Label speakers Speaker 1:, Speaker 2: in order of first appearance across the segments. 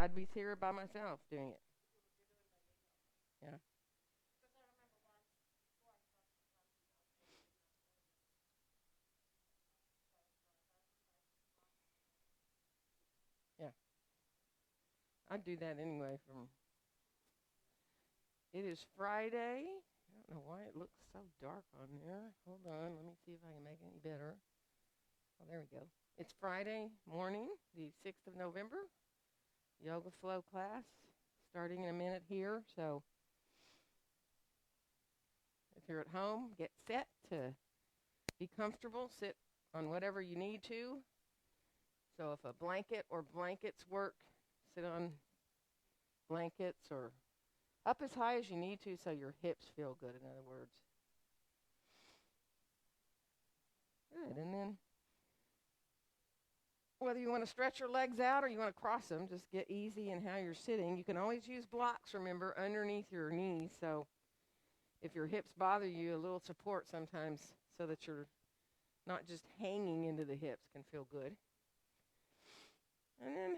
Speaker 1: I'd be here by myself doing it. Yeah. Yeah. I'd do that anyway. It is Friday. I don't know why it looks so dark on there. Hold on. Let me see if I can make it any better. Oh, there we go. It's Friday morning, the 6th of November. Yoga flow class starting in a minute here. So if you're at home, get set to be comfortable. Sit on whatever you need to. So if a blanket or blankets work, sit on blankets or up as high as you need to so your hips feel good, in other words. Good. And then whether you want to stretch your legs out or you want to cross them, just get easy in how you're sitting. You can always use blocks, remember, underneath your knees. So if your hips bother you, a little support sometimes so that you're not just hanging into the hips can feel good. And then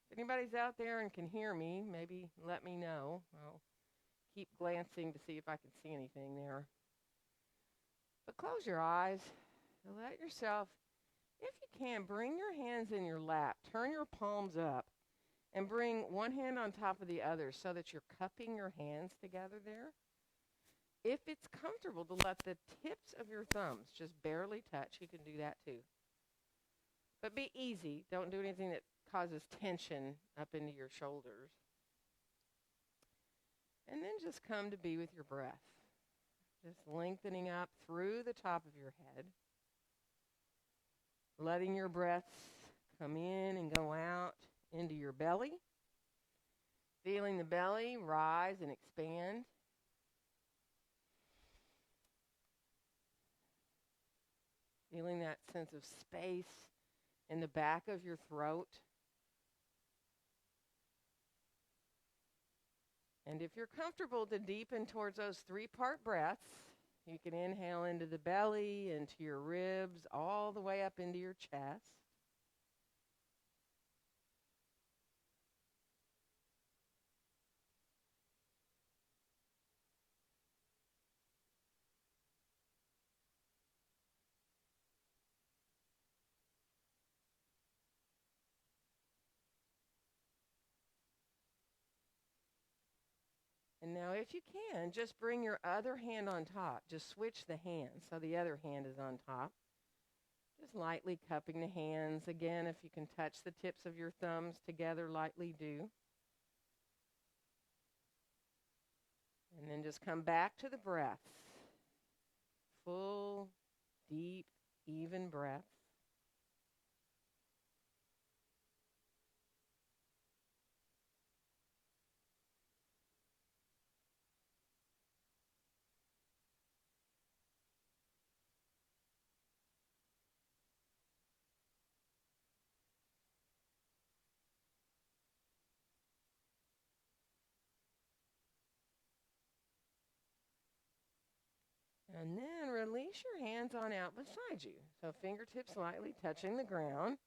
Speaker 1: if anybody's out there and can hear me, maybe let me know. I'll keep glancing to see if I can see anything there. But close your eyes and let yourself, if you can, bring your hands in your lap. Turn your palms up and bring one hand on top of the other so that you're cupping your hands together there. If it's comfortable to let the tips of your thumbs just barely touch, you can do that too. But be easy. Don't do anything that causes tension up into your shoulders. And then just come to be with your breath. Just lengthening up through the top of your head. Letting your breaths come in and go out into your belly. Feeling the belly rise and expand. Feeling that sense of space in the back of your throat. And if you're comfortable to deepen towards those 3-part breaths, you can inhale into the belly, into your ribs, all the way up into your chest. And now if you can, just bring your other hand on top. Just switch the hands so the other hand is on top. Just lightly cupping the hands. Again, if you can touch the tips of your thumbs together, lightly do. And then just come back to the breaths. Full, deep, even breaths. And then release your hands on out beside you. So fingertips lightly touching the ground.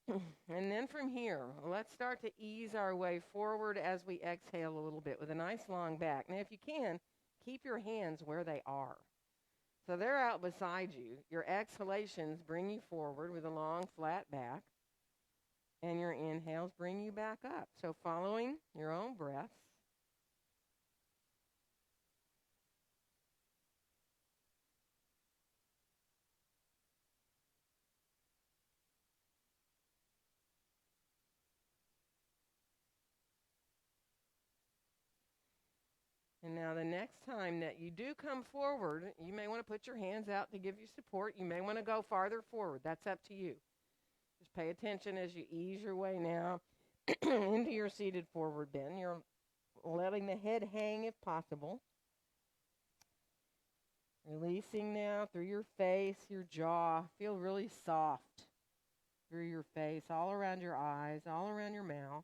Speaker 1: And then from here, let's start to ease our way forward as we exhale a little bit with a nice long back. Now, if you can, keep your hands where they are. So they're out beside you. Your exhalations bring you forward with a long, flat back. And your inhales bring you back up. So following your own breaths. And now the next time that you do come forward, you may want to put your hands out to give you support. You may want to go farther forward. That's up to you. Just pay attention as you ease your way now into your seated forward bend. You're letting the head hang if possible. Releasing now through your face, your jaw. Feel really soft through your face, all around your eyes, all around your mouth.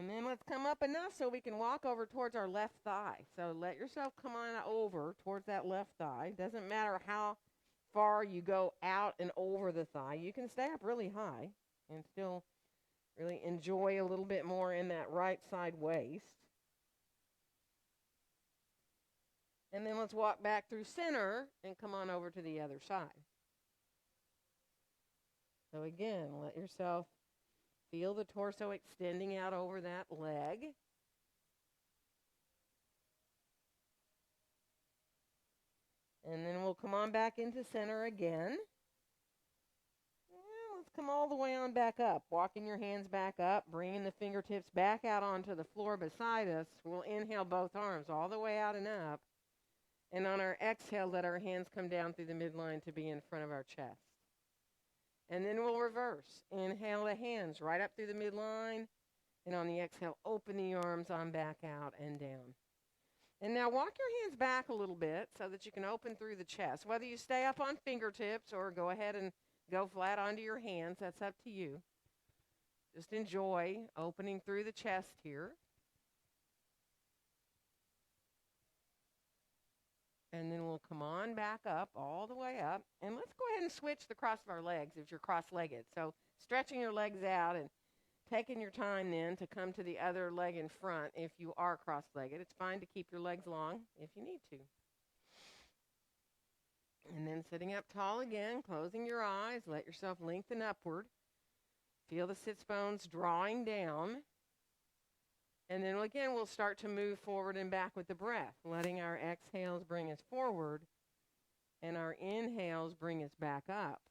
Speaker 1: And then let's come up enough so we can walk over towards our left thigh. So let yourself come on over towards that left thigh. Doesn't matter how far you go out and over the thigh. You can stay up really high and still really enjoy a little bit more in that right side waist. And then let's walk back through center and come on over to the other side. So again, let yourself feel the torso extending out over that leg. And then we'll come on back into center again. And let's come all the way on back up. Walking your hands back up, bringing the fingertips back out onto the floor beside us. We'll inhale both arms all the way out and up. And on our exhale, let our hands come down through the midline to be in front of our chest. And then we'll reverse. Inhale the hands right up through the midline. And on the exhale, open the arms on back out and down. And now walk your hands back a little bit so that you can open through the chest. Whether you stay up on fingertips or go ahead and go flat onto your hands, that's up to you. Just enjoy opening through the chest here. And then we'll come on back up, all the way up. And let's go ahead and switch the cross of our legs if you're cross-legged. So stretching your legs out and taking your time then to come to the other leg in front if you are cross-legged. It's fine to keep your legs long if you need to. And then sitting up tall again, closing your eyes. Let yourself lengthen upward. Feel the sits bones drawing down. And then again, we'll start to move forward and back with the breath, letting our exhales bring us forward and our inhales bring us back up.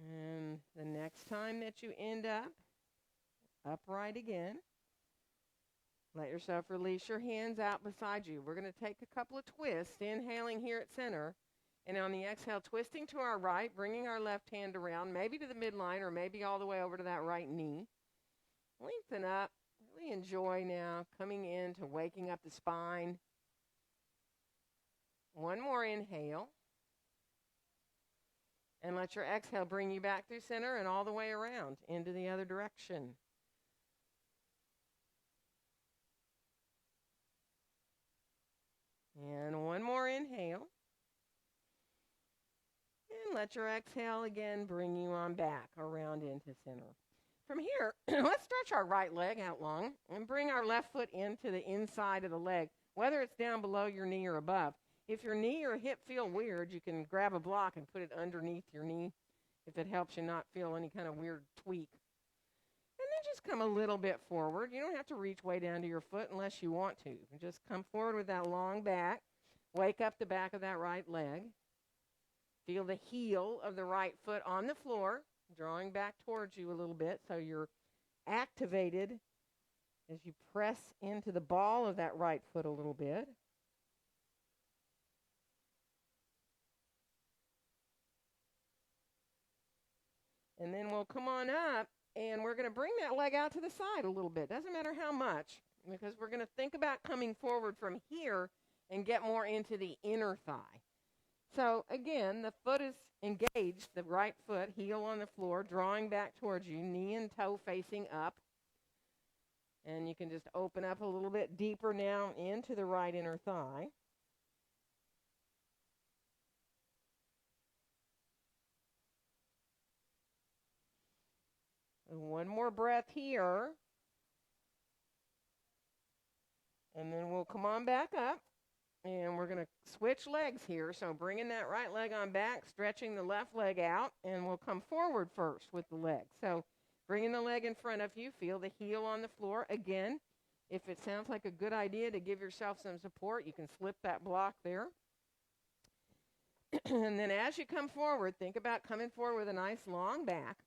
Speaker 1: And the next time that you end up upright again, let yourself release your hands out beside you. We're going to take a couple of twists, inhaling here at center, and on the exhale, twisting to our right, bringing our left hand around, maybe to the midline or maybe all the way over to that right knee. Lengthen up. Really enjoy now coming into waking up the spine. One more inhale. And let your exhale bring you back through center and all the way around into the other direction. And one more inhale. And let your exhale again bring you on back around into center. From here, let's stretch our right leg out long and bring our left foot into the inside of the leg, whether it's down below your knee or above. If your knee or hip feel weird, you can grab a block and put it underneath your knee if it helps you not feel any kind of weird tweak. And then just come a little bit forward. You don't have to reach way down to your foot unless you want to. Just come forward with that long back. Wake up the back of that right leg. Feel the heel of the right foot on the floor, drawing back towards you a little bit so you're activated as you press into the ball of that right foot a little bit. And then we'll come on up, and we're going to bring that leg out to the side a little bit. Doesn't matter how much, because we're going to think about coming forward from here and get more into the inner thigh. So, again, the foot is engaged, the right foot, heel on the floor, drawing back towards you, knee and toe facing up. And you can just open up a little bit deeper now into the right inner thigh. One more breath here. And then we'll come on back up. And we're going to switch legs here. So bringing that right leg on back, stretching the left leg out. And we'll come forward first with the leg. So bringing the leg in front of you. Feel the heel on the floor. Again, if it sounds like a good idea to give yourself some support, you can slip that block there. And then as you come forward, think about coming forward with a nice long back.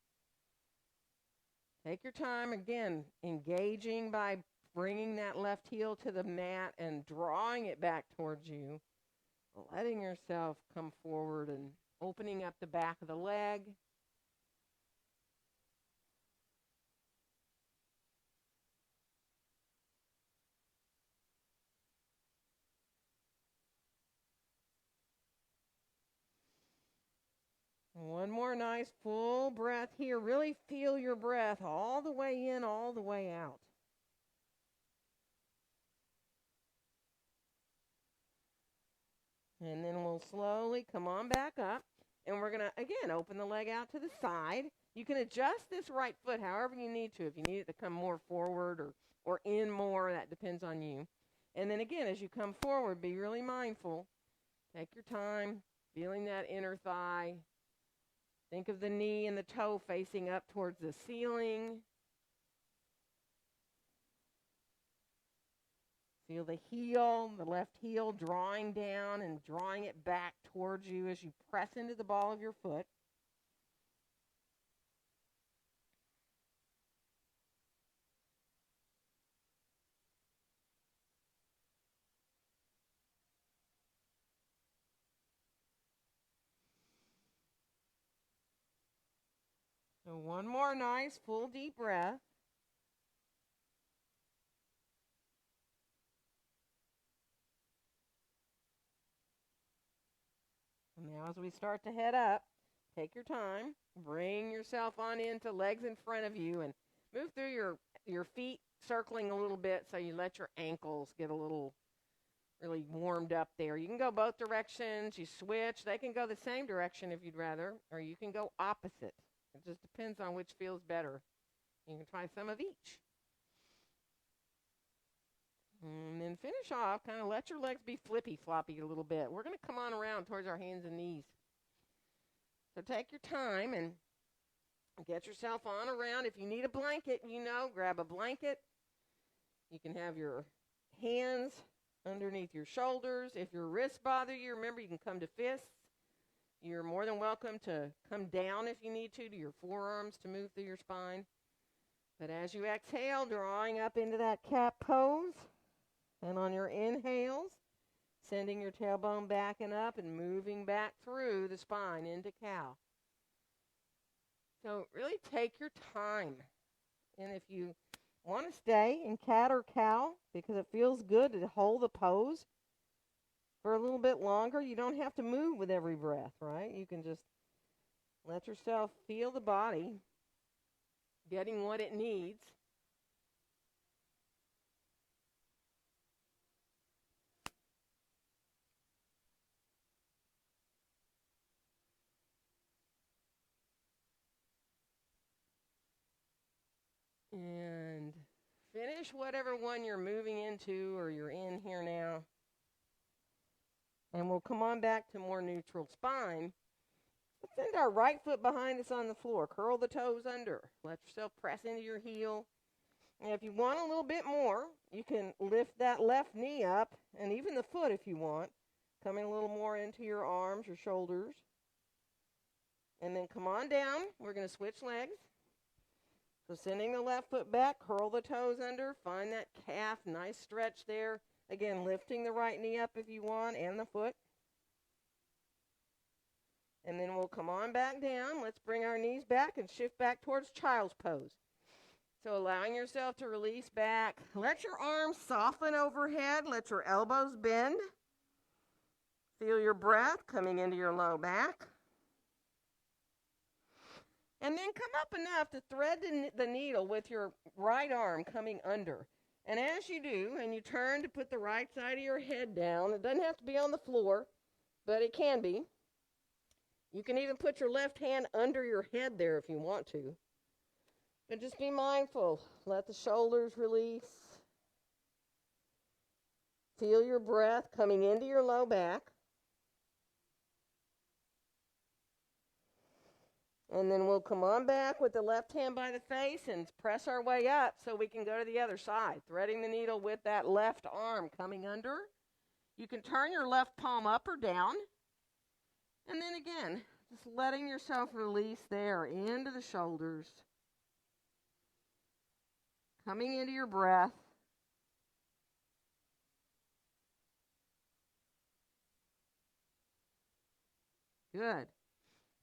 Speaker 1: Take your time, again, engaging by bringing that left heel to the mat and drawing it back towards you, letting yourself come forward and Opening up the back of the leg. One more nice full breath here. Really feel your breath all the way in, all the way out. And then we'll slowly come on back up. And we're going to, again, open the leg out to the side. You can adjust this right foot however you need to. If you need it to come more forward or in more, that depends on you. And then again, as you come forward, be really mindful. Take your time, feeling that inner thigh. Think of the knee and the toe facing up towards the ceiling. Feel the heel, the left heel drawing down and drawing it back towards you as you press into the ball of your foot. So one more nice full deep breath. And now as we start to head up, take your time. Bring yourself on into legs in front of you and move through your feet circling a little bit so you let your ankles get a little really warmed up there. You can go both directions. You switch. They can go the same direction if you'd rather, or you can go opposite. It just depends on which feels better. You can try some of each. And then finish off, kind of let your legs be flippy-floppy a little bit. We're going to come on around towards our hands and knees. So take your time and get yourself on around. If you need a blanket, grab a blanket. You can have your hands underneath your shoulders. If your wrists bother you, remember you can come to fists. You're more than welcome to come down if you need to your forearms to move through your spine. But as you exhale, drawing up into that cat pose. And on your inhales, sending your tailbone back and up and moving back through the spine into cow. So really take your time. And if you want to stay in cat or cow because it feels good to hold the pose for a little bit longer, you don't have to move with every breath, right? You can just let yourself feel the body getting what it needs. And finish whatever one you're moving into or you're in here now. And we'll come on back to more neutral spine. Let's send our right foot behind us on the floor. Curl the toes under. Let yourself press into your heel. And if you want a little bit more, you can lift that left knee up and even the foot if you want. Coming a little more into your arms, your shoulders. And then come on down. We're going to switch legs. So sending the left foot back, curl the toes under, find that calf, nice stretch there. Again, lifting the right knee up if you want and the foot. And then we'll come on back down. Let's bring our knees back and shift back towards child's pose. So allowing yourself to release back. Let your arms soften overhead. Let your elbows bend. Feel your breath coming into your low back. And then come up enough to thread the needle with your right arm coming under. And as you do, and you turn to put the right side of your head down, it doesn't have to be on the floor, but it can be. You can even put your left hand under your head there if you want to. But just be mindful. Let the shoulders release. Feel your breath coming into your low back. And then we'll come on back with the left hand by the face and press our way up so we can go to the other side. Threading the needle with that left arm coming under. You can turn your left palm up or down. And then again, just letting yourself release there into the shoulders. Coming into your breath. Good.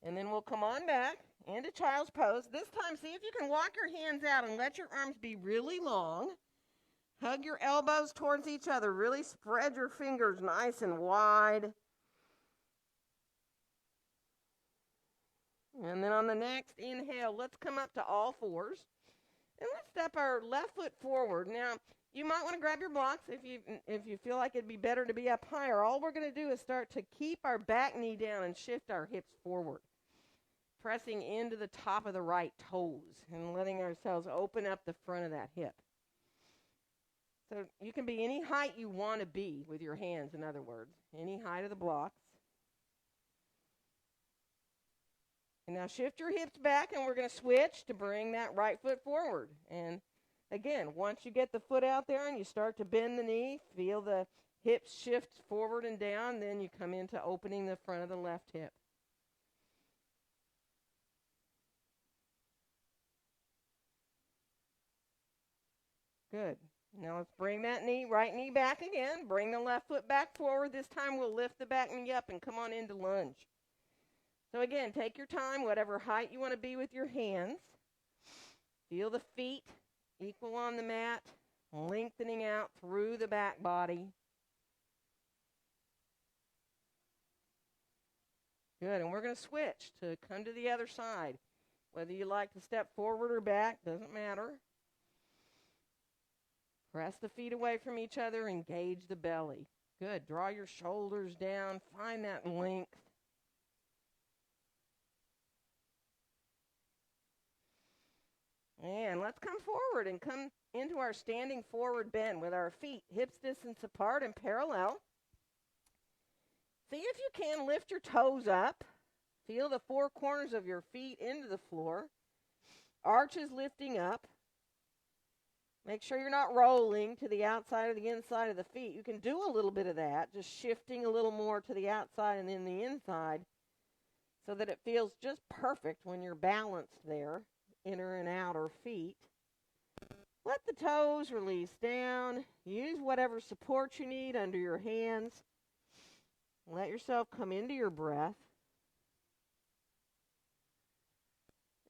Speaker 1: And then we'll come on back into child's pose. This time, see if you can walk your hands out and let your arms be really long. Hug your elbows towards each other. Really spread your fingers nice and wide. And then on the next inhale, let's come up to all fours. And let's step our left foot forward. Now, you might want to grab your blocks if you feel like it'd be better to be up higher. All we're going to do is start to keep our back knee down and shift our hips forward, pressing into the top of the right toes and letting ourselves open up the front of that hip. So you can be any height you want to be with your hands, in other words, any height of the blocks. And now shift your hips back, and we're going to switch to bring that right foot forward. And again, once you get the foot out there and you start to bend the knee, feel the hips shift forward and down, then you come into opening the front of the left hip. Good. Now let's bring that right knee back again. Bring the left foot back forward. This time we'll lift the back knee up and come on into lunge. So again, take your time, whatever height you want to be with your hands. Feel the feet equal on the mat, lengthening out through the back body. Good, and we're going to switch to come to the other side. Whether you like to step forward or back, doesn't matter. Press the feet away from each other, engage the belly. Good, draw your shoulders down, find that length. And let's come forward and come into our standing forward bend with our feet hips distance apart and parallel. See if you can lift your toes up. Feel the four corners of your feet into the floor. Arches lifting up. Make sure you're not rolling to the outside or the inside of the feet. You can do a little bit of that, just shifting a little more to the outside and then the inside so that it feels just perfect when you're balanced there. Inner and outer feet. Let the toes release down. Use whatever support you need under your hands. Let yourself come into your breath.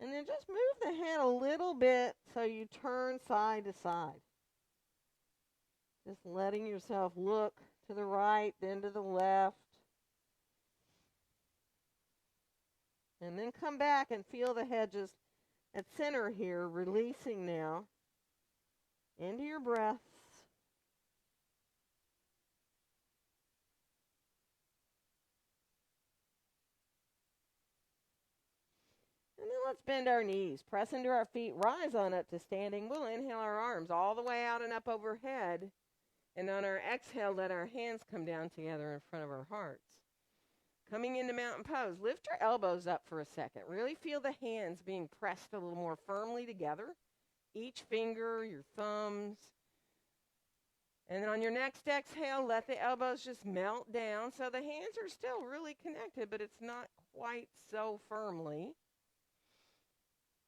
Speaker 1: And then just move the head a little bit so you turn side to side. Just letting yourself look to the right, then to the left. And then come back and feel the head just at center here, releasing now into your breaths. And then let's bend our knees, press into our feet, rise on up to standing. We'll inhale our arms all the way out and up overhead. And on our exhale, let our hands come down together in front of our hearts. Coming into mountain pose, lift your elbows up for a second. Really feel the hands being pressed a little more firmly together. Each finger, your thumbs. And then on your next exhale, let the elbows just melt down. So the hands are still really connected, but it's not quite so firmly.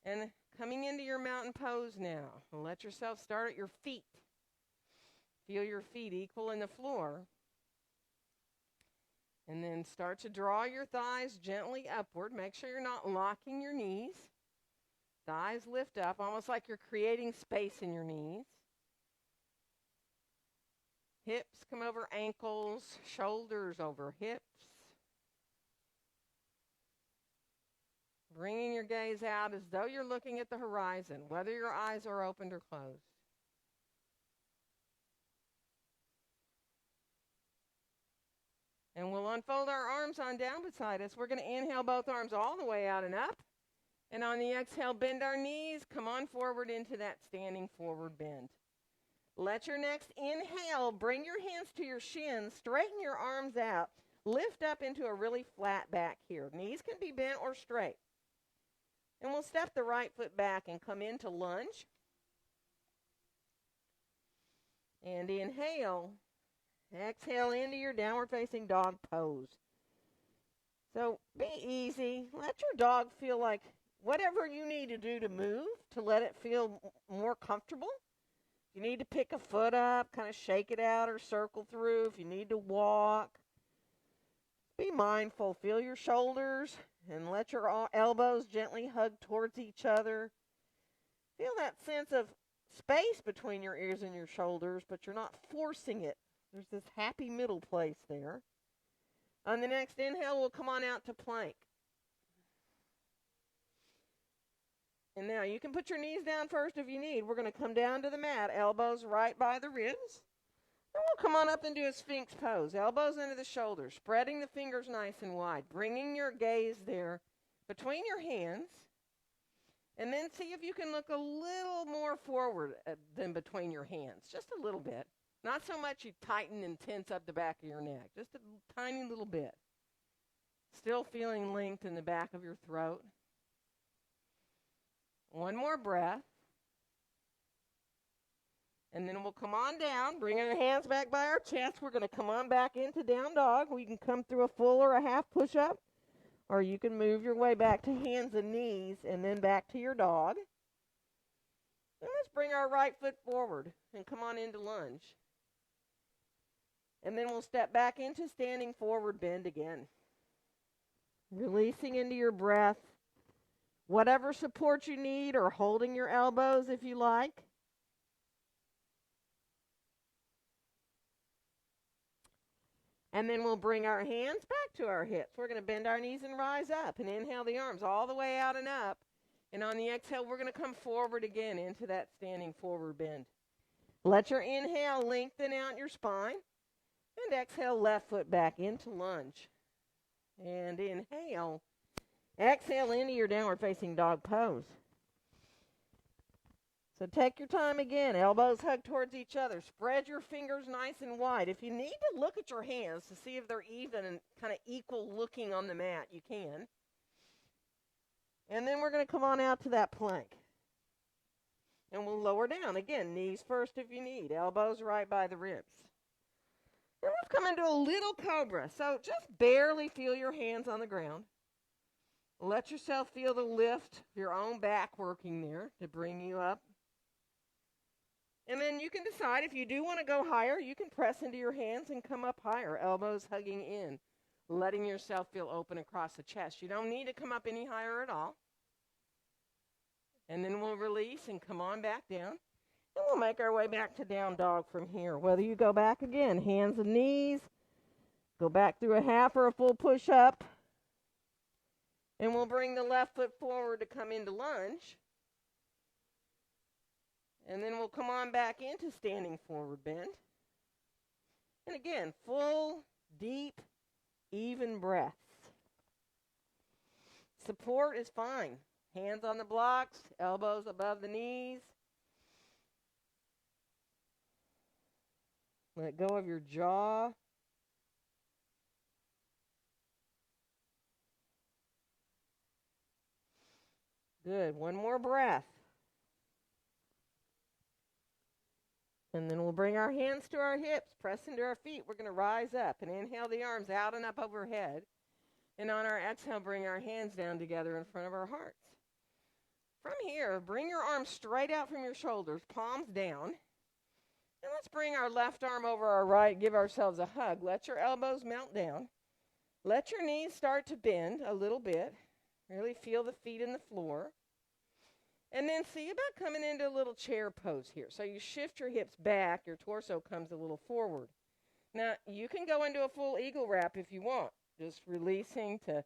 Speaker 1: And coming into your mountain pose now. Let yourself start at your feet. Feel your feet equal in the floor. And then start to draw your thighs gently upward. Make sure you're not locking your knees. Thighs lift up, almost like you're creating space in your knees. Hips come over ankles, shoulders over hips. Bringing your gaze out as though you're looking at the horizon, whether your eyes are opened or closed. And we'll unfold our arms on down beside us. We're going to inhale both arms all the way out and up. And on the exhale, bend our knees. Come on forward into that standing forward bend. Let your next inhale, bring your hands to your shins. Straighten your arms out. Lift up into a really flat back here. Knees can be bent or straight. And we'll step the right foot back and come into lunge. And inhale. Exhale into your downward facing dog pose. So be easy. Let your dog feel like whatever you need to do to move to let it feel more comfortable. If you need to pick a foot up, kind of shake it out or circle through. If you need to walk, be mindful. Feel your shoulders And let your elbows gently hug towards each other. Feel that sense of space between your ears and your shoulders, but you're not forcing it. There's this happy middle place there. On the next inhale, we'll come on out to plank. And now you can put your knees down first if you need. We're going to come down to the mat, elbows right by the ribs. And we'll come on up into a Sphinx pose, elbows into the shoulders, spreading the fingers nice and wide, bringing your gaze there between your hands. And then see if you can look a little more forward than between your hands, just a little bit. Not so much you tighten and tense up the back of your neck, just a tiny little bit. Still feeling length in the back of your throat. One more breath. And then we'll come on down, bring our hands back by our chest. We're going to come on back into down dog. We can come through a full or a half push-up, or you can move your way back to hands and knees and then back to your dog. And let's bring our right foot forward and come on into lunge. And then we'll step back into standing forward bend again. Releasing into your breath. Whatever support you need, or holding your elbows if you like. And then we'll bring our hands back to our hips. We're going to bend our knees and rise up and inhale the arms all the way out and up. And on the exhale, we're going to come forward again into that standing forward bend. Let your inhale lengthen out your spine. And exhale, left foot back into lunge. And inhale. Exhale into your downward facing dog pose. So take your time again. Elbows hug towards each other. Spread your fingers nice and wide. If you need to look at your hands to see if they're even and kind of equal looking on the mat, you can. And then we're going to come on out to that plank. And we'll lower down. Again, knees first if you need. Elbows right by the ribs. And we've come into a little cobra. So just barely feel your hands on the ground. Let yourself feel the lift of your own back working there to bring you up. And then you can decide if you do want to go higher, you can press into your hands and come up higher, elbows hugging in, letting yourself feel open across the chest. You don't need to come up any higher at all. And then we'll release and come on back down. And we'll make our way back to down dog from here. Whether you go back again, hands and knees, go back through a half or a full push-up. And we'll bring the left foot forward to come into lunge. And then we'll come on back into standing forward bend. And again, full, deep, even breaths. Support is fine. Hands on the blocks, elbows above the knees. Let go of your jaw. Good. One more breath. And then we'll bring our hands to our hips, press into our feet. We're going to rise up and inhale the arms out and up overhead. And on our exhale, bring our hands down together in front of our hearts. From here, bring your arms straight out from your shoulders, palms down. And let's bring our left arm over our right, give ourselves a hug. Let your elbows melt down. Let your knees start to bend a little bit. Really feel the feet in the floor. And then see about coming into a little chair pose here. So you shift your hips back, your torso comes a little forward. Now, you can go into a full eagle wrap if you want. Just releasing to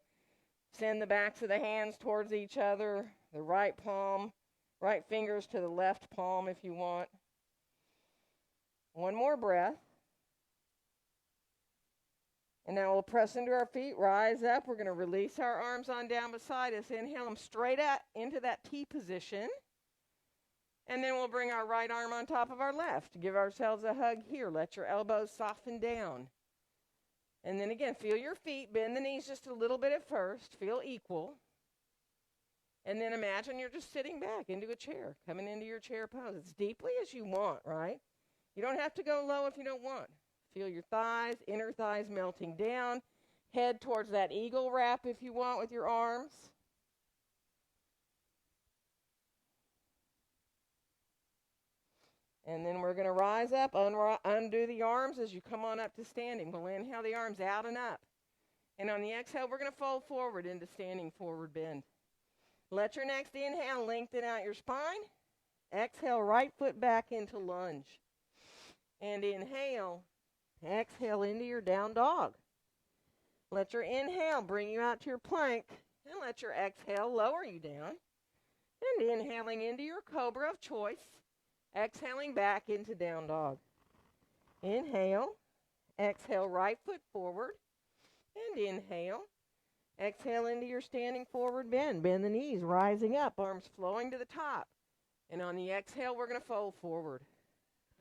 Speaker 1: send the backs of the hands towards each other, the right palm, right fingers to the left palm if you want. One more breath. And now we'll press into our feet, rise up. We're going to release our arms on down beside us. Inhale them straight out into that T position. And then we'll bring our right arm on top of our left. Give ourselves a hug here. Let your elbows soften down. And then again, feel your feet. Bend the knees just a little bit at first. Feel equal. And then imagine you're just sitting back into a chair, coming into your chair pose as deeply as you want, right? You don't have to go low if you don't want. Feel your thighs, inner thighs melting down. Head towards that eagle wrap if you want with your arms. And then we're going to rise up, undo the arms as you come on up to standing. We'll inhale the arms out and up. And on the exhale, we're going to fold forward into standing forward bend. Let your next inhale lengthen out your spine. Exhale, right foot back into lunge. And inhale, exhale into your down dog. Let your inhale bring you out to your plank, and let your exhale lower you down. And inhaling into your cobra of choice, exhaling back into down dog. Inhale, exhale right foot forward, and inhale. Exhale into your standing forward bend. Bend the knees, rising up, arms flowing to the top. And on the exhale, we're going to fold forward.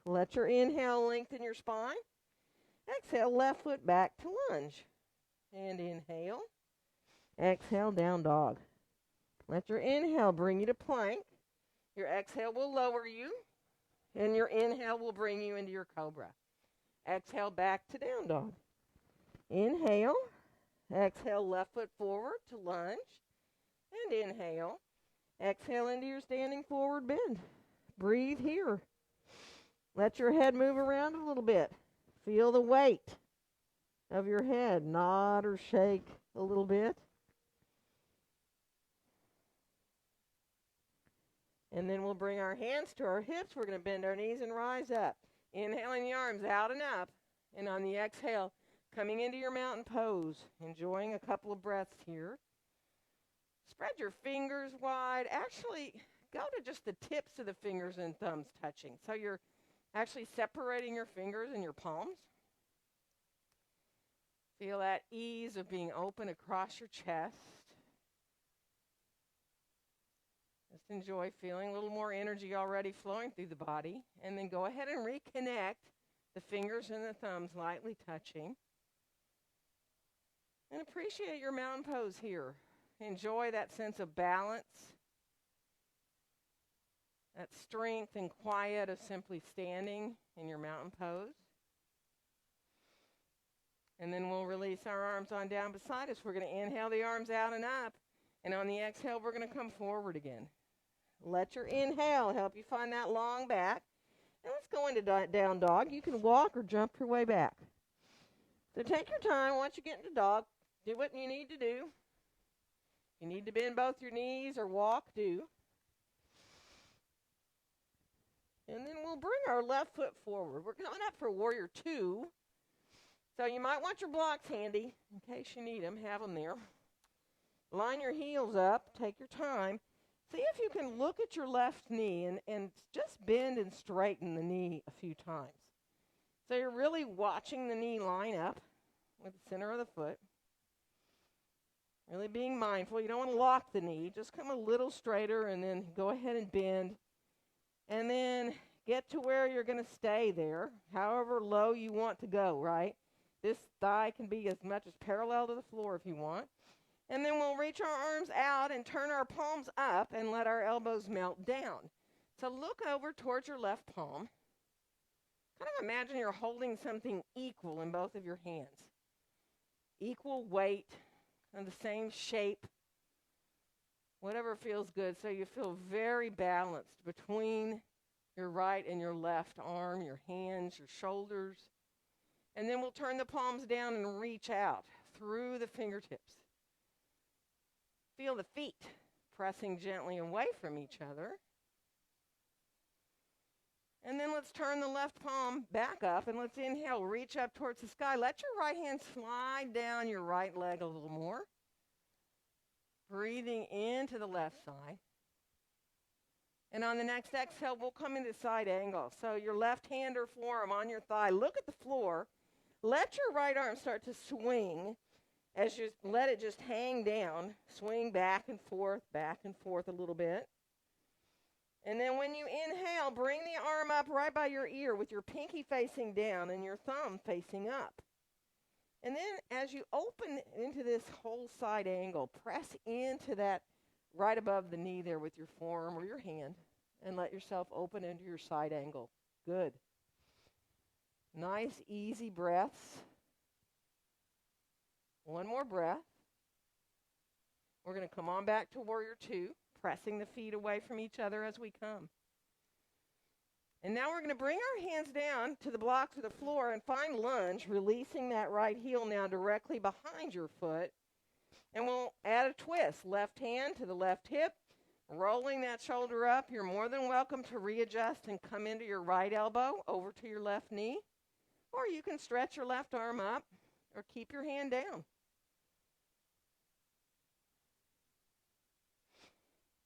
Speaker 1: Let your inhale lengthen your spine. Exhale, left foot back to lunge. And inhale. Exhale, down dog. Let your inhale bring you to plank. Your exhale will lower you. And your inhale will bring you into your cobra. Exhale, back to down dog. Inhale. Exhale, left foot forward to lunge. And inhale. Exhale into your standing forward bend. Breathe here. Let your head move around a little bit. Feel the weight of your head. Nod or shake a little bit. And then we'll bring our hands to our hips. We're going to bend our knees and rise up. Inhaling the arms out and up. And on the exhale, coming into your mountain pose. Enjoying a couple of breaths here. Spread your fingers wide. Actually, go to just the tips of the fingers and thumbs touching. So you're actually separating your fingers and your palms. Feel that ease of being open across your chest. Just enjoy feeling a little more energy already flowing through the body. And then go ahead and reconnect the fingers and the thumbs lightly touching. And appreciate your mountain pose here. Enjoy that sense of balance, that strength and quiet of simply standing in your mountain pose. And then we'll release our arms on down beside us. We're going to inhale the arms out and up. And on the exhale, we're going to come forward again. Let your inhale help you find that long back. And let's go into down dog. You can walk or jump your way back. So take your time. Once you get into dog, do what you need to do. You need to bend both your knees or walk, do. And then we'll bring our left foot forward. We're coming up for warrior 2. So you might want your blocks handy in case you need them. Have them there. Line your heels up. Take your time. See if you can look at your left knee and just bend and straighten the knee a few times. So you're really watching the knee line up with the center of the foot. Really being mindful. You don't want to lock the knee. Just come a little straighter and then go ahead and bend. And then get to where you're going to stay there, however low you want to go, right? This thigh can be as much as parallel to the floor if you want. And then we'll reach our arms out and turn our palms up and let our elbows melt down. So look over towards your left palm. Kind of imagine you're holding something equal in both of your hands. Equal weight and the same shape. Whatever feels good. So you feel very balanced between your right and your left arm, your hands, your shoulders. And then we'll turn the palms down and reach out through the fingertips. Feel the feet pressing gently away from each other. And then let's turn the left palm back up and let's inhale, reach up towards the sky. Let your right hand slide down your right leg a little more. Breathing into the left side. And on the next exhale, we'll come into side angle. So your left hand or forearm on your thigh, look at the floor. Let your right arm start to swing as you let it just hang down. Swing back and forth a little bit. And then when you inhale, bring the arm up right by your ear with your pinky facing down and your thumb facing up. And then as you open into this whole side angle, press into that right above the knee there with your forearm or your hand and let yourself open into your side angle. Good. Nice, easy breaths. One more breath. We're going to come on back to warrior 2, pressing the feet away from each other as we come. And now we're going to bring our hands down to the blocks of the floor and find lunge, releasing that right heel now directly behind your foot. And we'll add a twist. Left hand to the left hip, rolling that shoulder up. You're more than welcome to readjust and come into your right elbow over to your left knee. Or you can stretch your left arm up or keep your hand down.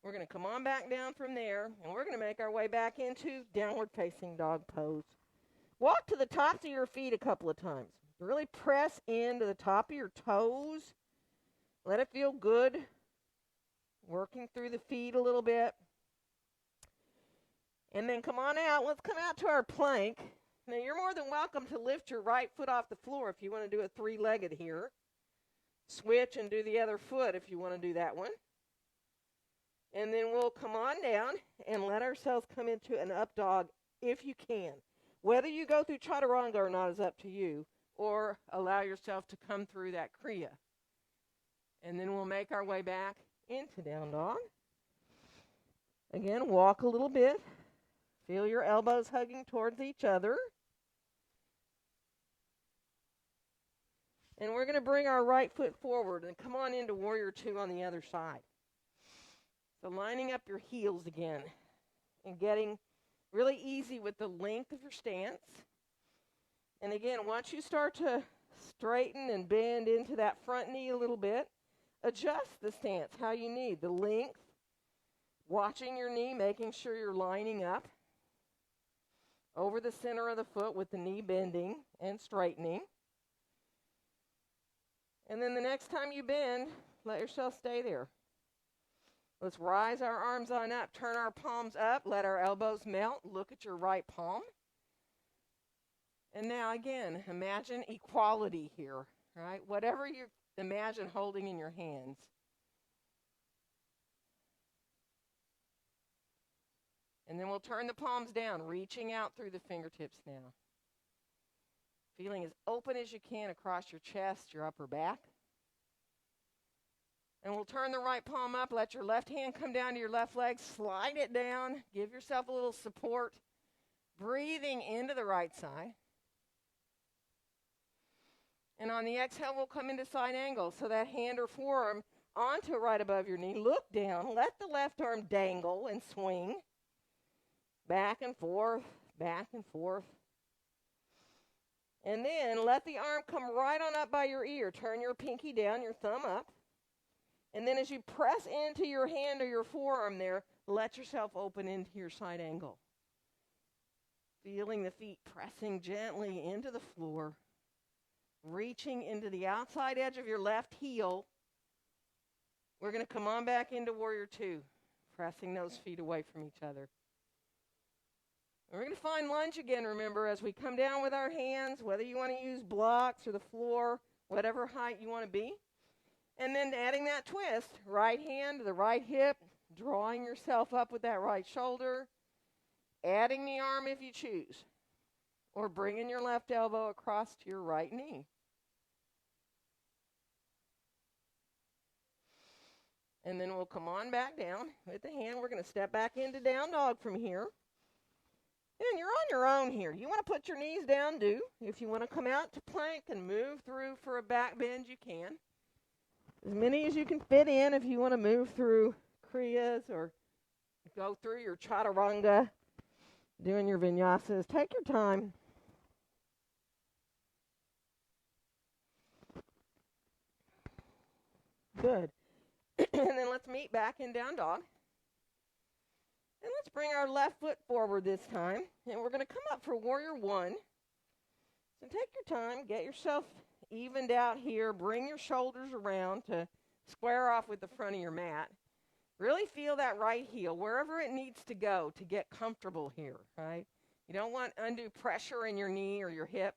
Speaker 1: We're going to come on back down from there, and we're going to make our way back into downward facing dog pose. Walk to the tops of your feet a couple of times. Really press into the top of your toes. Let it feel good. Working through the feet a little bit. And then come on out. Let's come out to our plank. Now, you're more than welcome to lift your right foot off the floor if you want to do a three-legged here. Switch and do the other foot if you want to do that one. And then we'll come on down and let ourselves come into an up dog if you can. Whether you go through chaturanga or not is up to you, or allow yourself to come through that kriya. And then we'll make our way back into down dog. Again, walk a little bit. Feel your elbows hugging towards each other. And we're going to bring our right foot forward and come on into warrior two on the other side. So lining up your heels again and getting really easy with the length of your stance. And again, once you start to straighten and bend into that front knee a little bit, adjust the stance how you need. The length, watching your knee, making sure you're lining up over the center of the foot with the knee bending and straightening. And then the next time you bend, let yourself stay there. Let's rise our arms on up, turn our palms up, let our elbows melt, look at your right palm. And now again, imagine equality here, right? Whatever you imagine holding in your hands. And then we'll turn the palms down, reaching out through the fingertips now. Feeling as open as you can across your chest, your upper back. And we'll turn the right palm up, let your left hand come down to your left leg, slide it down, give yourself a little support, breathing into the right side. And on the exhale, we'll come into side angle. So that hand or forearm onto right above your knee. Look down, let the left arm dangle and swing. Back and forth, back and forth. And then let the arm come right on up by your ear. Turn your pinky down, your thumb up. And then as you press into your hand or your forearm there, let yourself open into your side angle. Feeling the feet pressing gently into the floor. Reaching into the outside edge of your left heel. We're going to come on back into warrior two. Pressing those feet away from each other. And we're going to find lunge again, remember, as we come down with our hands, whether you want to use blocks or the floor, whatever height you want to be. And then adding that twist, right hand to the right hip, drawing yourself up with that right shoulder, adding the arm if you choose, or bringing your left elbow across to your right knee. And then we'll come on back down with the hand. We're going to step back into down dog from here. And you're on your own here. You want to put your knees down, do. If you want to come out to plank and move through for a back bend, you can. As many as you can fit in if you want to move through kriyas or go through your chaturanga, doing your vinyasas. Take your time. Good. And then let's meet back in down dog. And let's bring our left foot forward this time. And we're going to come up for warrior one. So take your time. Get yourself evened out here. Bring your shoulders around to square off with the front of your mat. Really feel that right heel, wherever it needs to go to get comfortable here, right? You don't want undue pressure in your knee or your hip.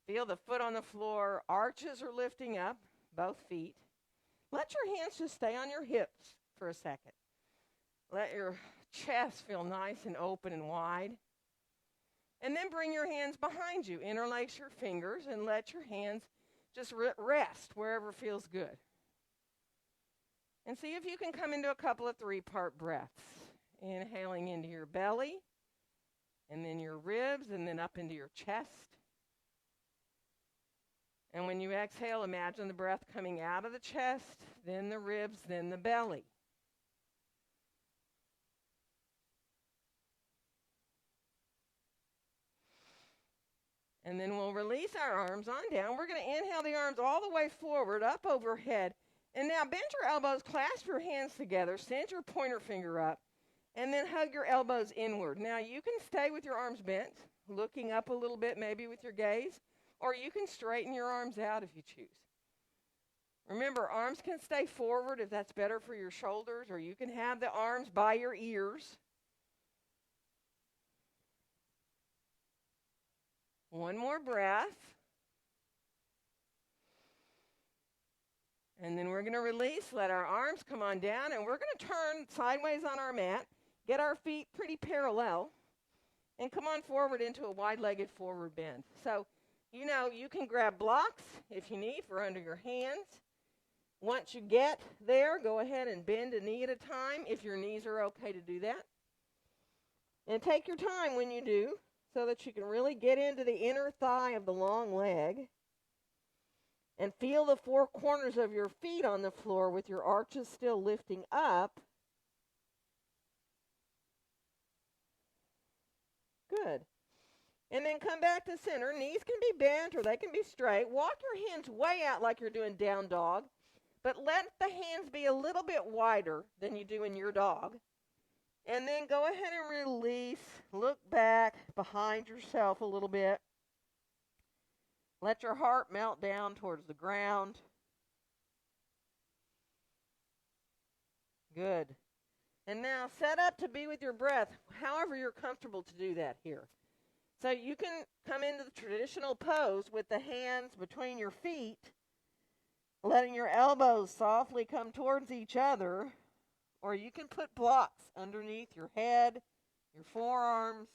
Speaker 1: Feel the foot on the floor. Arches are lifting up, both feet. Let your hands just stay on your hips for a second. Let your chest feel nice and open and wide. And then bring your hands behind you. Interlace your fingers and let your hands just rest wherever feels good. And see if you can come into a couple of three-part breaths. Inhaling into your belly. and then your ribs, and then up into your chest. And when you exhale, imagine the breath coming out of the chest, then the ribs, then the belly. And then we'll release our arms on down. We're going to inhale the arms all the way forward, up overhead. And now bend your elbows, clasp your hands together, send your pointer finger up, and then hug your elbows inward. Now you can stay with your arms bent, looking up a little bit maybe with your gaze, or you can straighten your arms out if you choose. Remember, arms can stay forward if that's better for your shoulders, or you can have the arms by your ears. One more breath. And then we're going to release, let our arms come on down, and we're going to turn sideways on our mat, get our feet pretty parallel, and come on forward into a wide-legged forward bend. So, you know, you can grab blocks if you need for under your hands. Once you get there, go ahead and bend a knee at a time if your knees are okay to do that. And take your time when you do so that you can really get into the inner thigh of the long leg. And feel the four corners of your feet on the floor with your arches still lifting up. Good. And then come back to center. Knees can be bent or they can be straight. Walk your hands way out like you're doing down dog. But let the hands be a little bit wider than you do in your dog. And then go ahead and release. Look back behind yourself a little bit. Let your heart melt down towards the ground. Good. And now set up to be with your breath, however you're comfortable to do that here. So you can come into the traditional pose with the hands between your feet, letting your elbows softly come towards each other, or you can put blocks underneath your head, your forearms,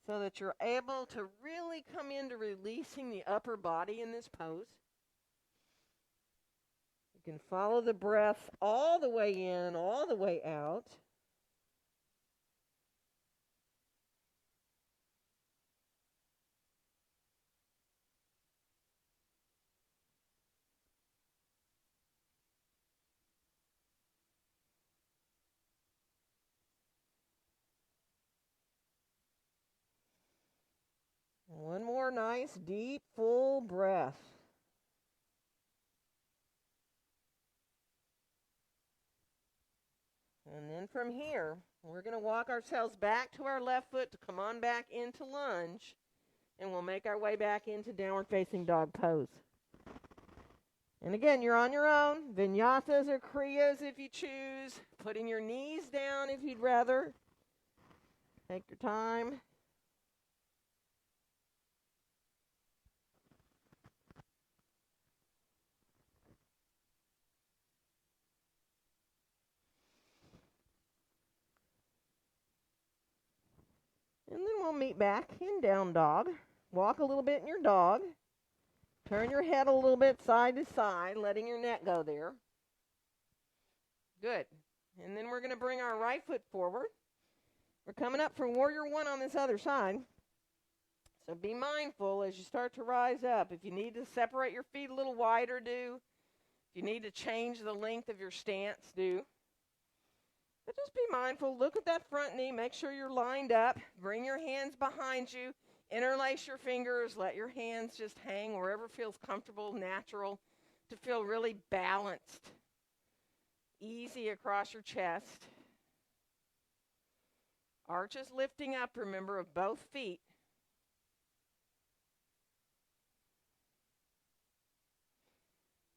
Speaker 1: so that you're able to really come into releasing the upper body in this pose. You can follow the breath all the way in, all the way out. One more nice, deep, full breath. And then from here, we're going to walk ourselves back to our left foot to come on back into lunge. And we'll make our way back into downward facing dog pose. And again, you're on your own. Vinyasas or kriyas if you choose. Putting your knees down if you'd rather. Take your time. And then we'll meet back in down dog. Walk a little bit in your dog. Turn your head a little bit side to side, letting your neck go there. Good. And then we're going to bring our right foot forward. We're coming up for warrior one on this other side. So be mindful as you start to rise up. If you need to separate your feet a little wider, do. If you need to change the length of your stance, do. But just be mindful. Look at that front knee. Make sure you're lined up. Bring your hands behind you. Interlace your fingers. Let your hands just hang wherever feels comfortable, natural, to feel really balanced. Easy across your chest. Arches lifting up, remember, of both feet.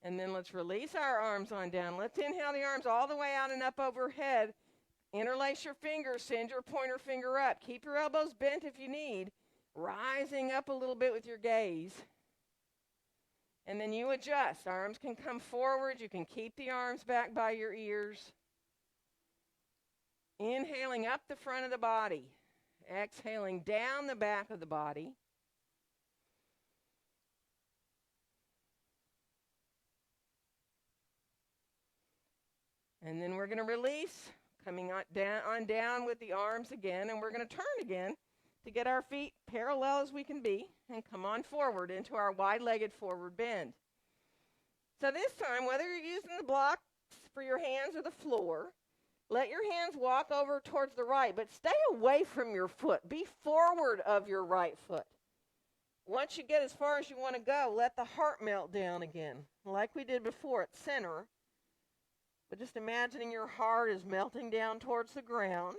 Speaker 1: And then let's release our arms on down. Let's inhale the arms all the way out and up overhead. Interlace your fingers. Send your pointer finger up. Keep your elbows bent if you need. Rising up a little bit with your gaze. And then you adjust. Arms can come forward. You can keep the arms back by your ears. Inhaling up the front of the body. Exhaling down the back of the body. And then we're going to release, Coming on down with the arms again, and we're going to turn again to get our feet parallel as we can be and come on forward into our wide-legged forward bend. So this time, whether you're using the blocks for your hands or the floor, let your hands walk over towards the right, but stay away from your foot. Be forward of your right foot. Once you get as far as you want to go, let the heart melt down again, like we did before at center. But just imagining your heart is melting down towards the ground.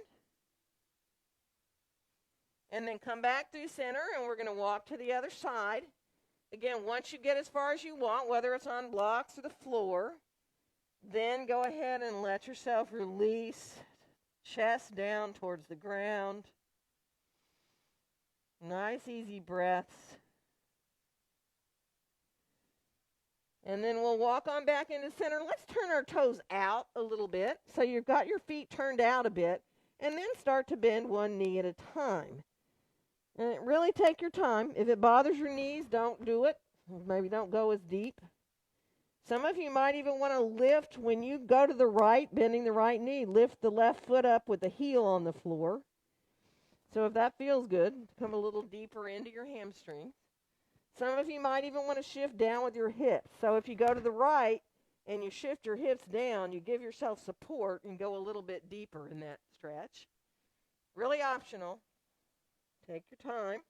Speaker 1: And then come back through center, and we're going to walk to the other side. Again, once you get as far as you want, whether it's on blocks or the floor, then go ahead and let yourself release, chest down towards the ground. Nice, easy breaths. And then we'll walk on back into center. Let's turn our toes out a little bit. So you've got your feet turned out a bit. And then start to bend one knee at a time. And really take your time. If it bothers your knees, don't do it. Maybe don't go as deep. Some of you might even want to lift when you go to the right, bending the right knee. Lift the left foot up with the heel on the floor. So if that feels good, come a little deeper into your hamstrings. Some of you might even want to shift down with your hips. So if you go to the right and you shift your hips down, you give yourself support and go a little bit deeper in that stretch. Really optional. Take your time.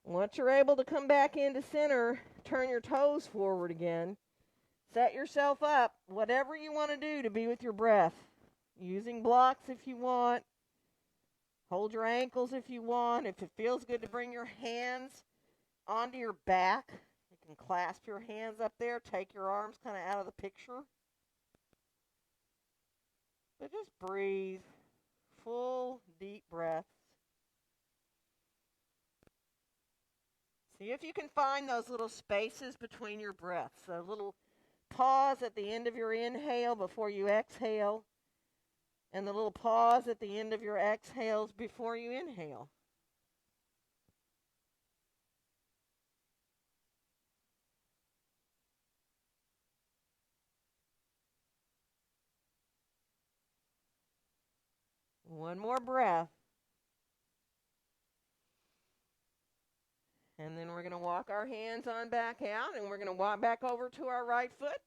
Speaker 1: Once you're able to come back into center, turn your toes forward again. Set yourself up, whatever you want to do to be with your breath. Using blocks if you want. Hold your ankles if you want. If it feels good to bring your hands onto your back, you can clasp your hands up there. Take your arms kind of out of the picture. But just breathe. Full, deep breaths. See if you can find those little spaces between your breaths. A little pause at the end of your inhale before you exhale. And the little pause at the end of your exhales before you inhale. One more breath. And then we're going to walk our hands on back out, and we're going to walk back over to our right foot.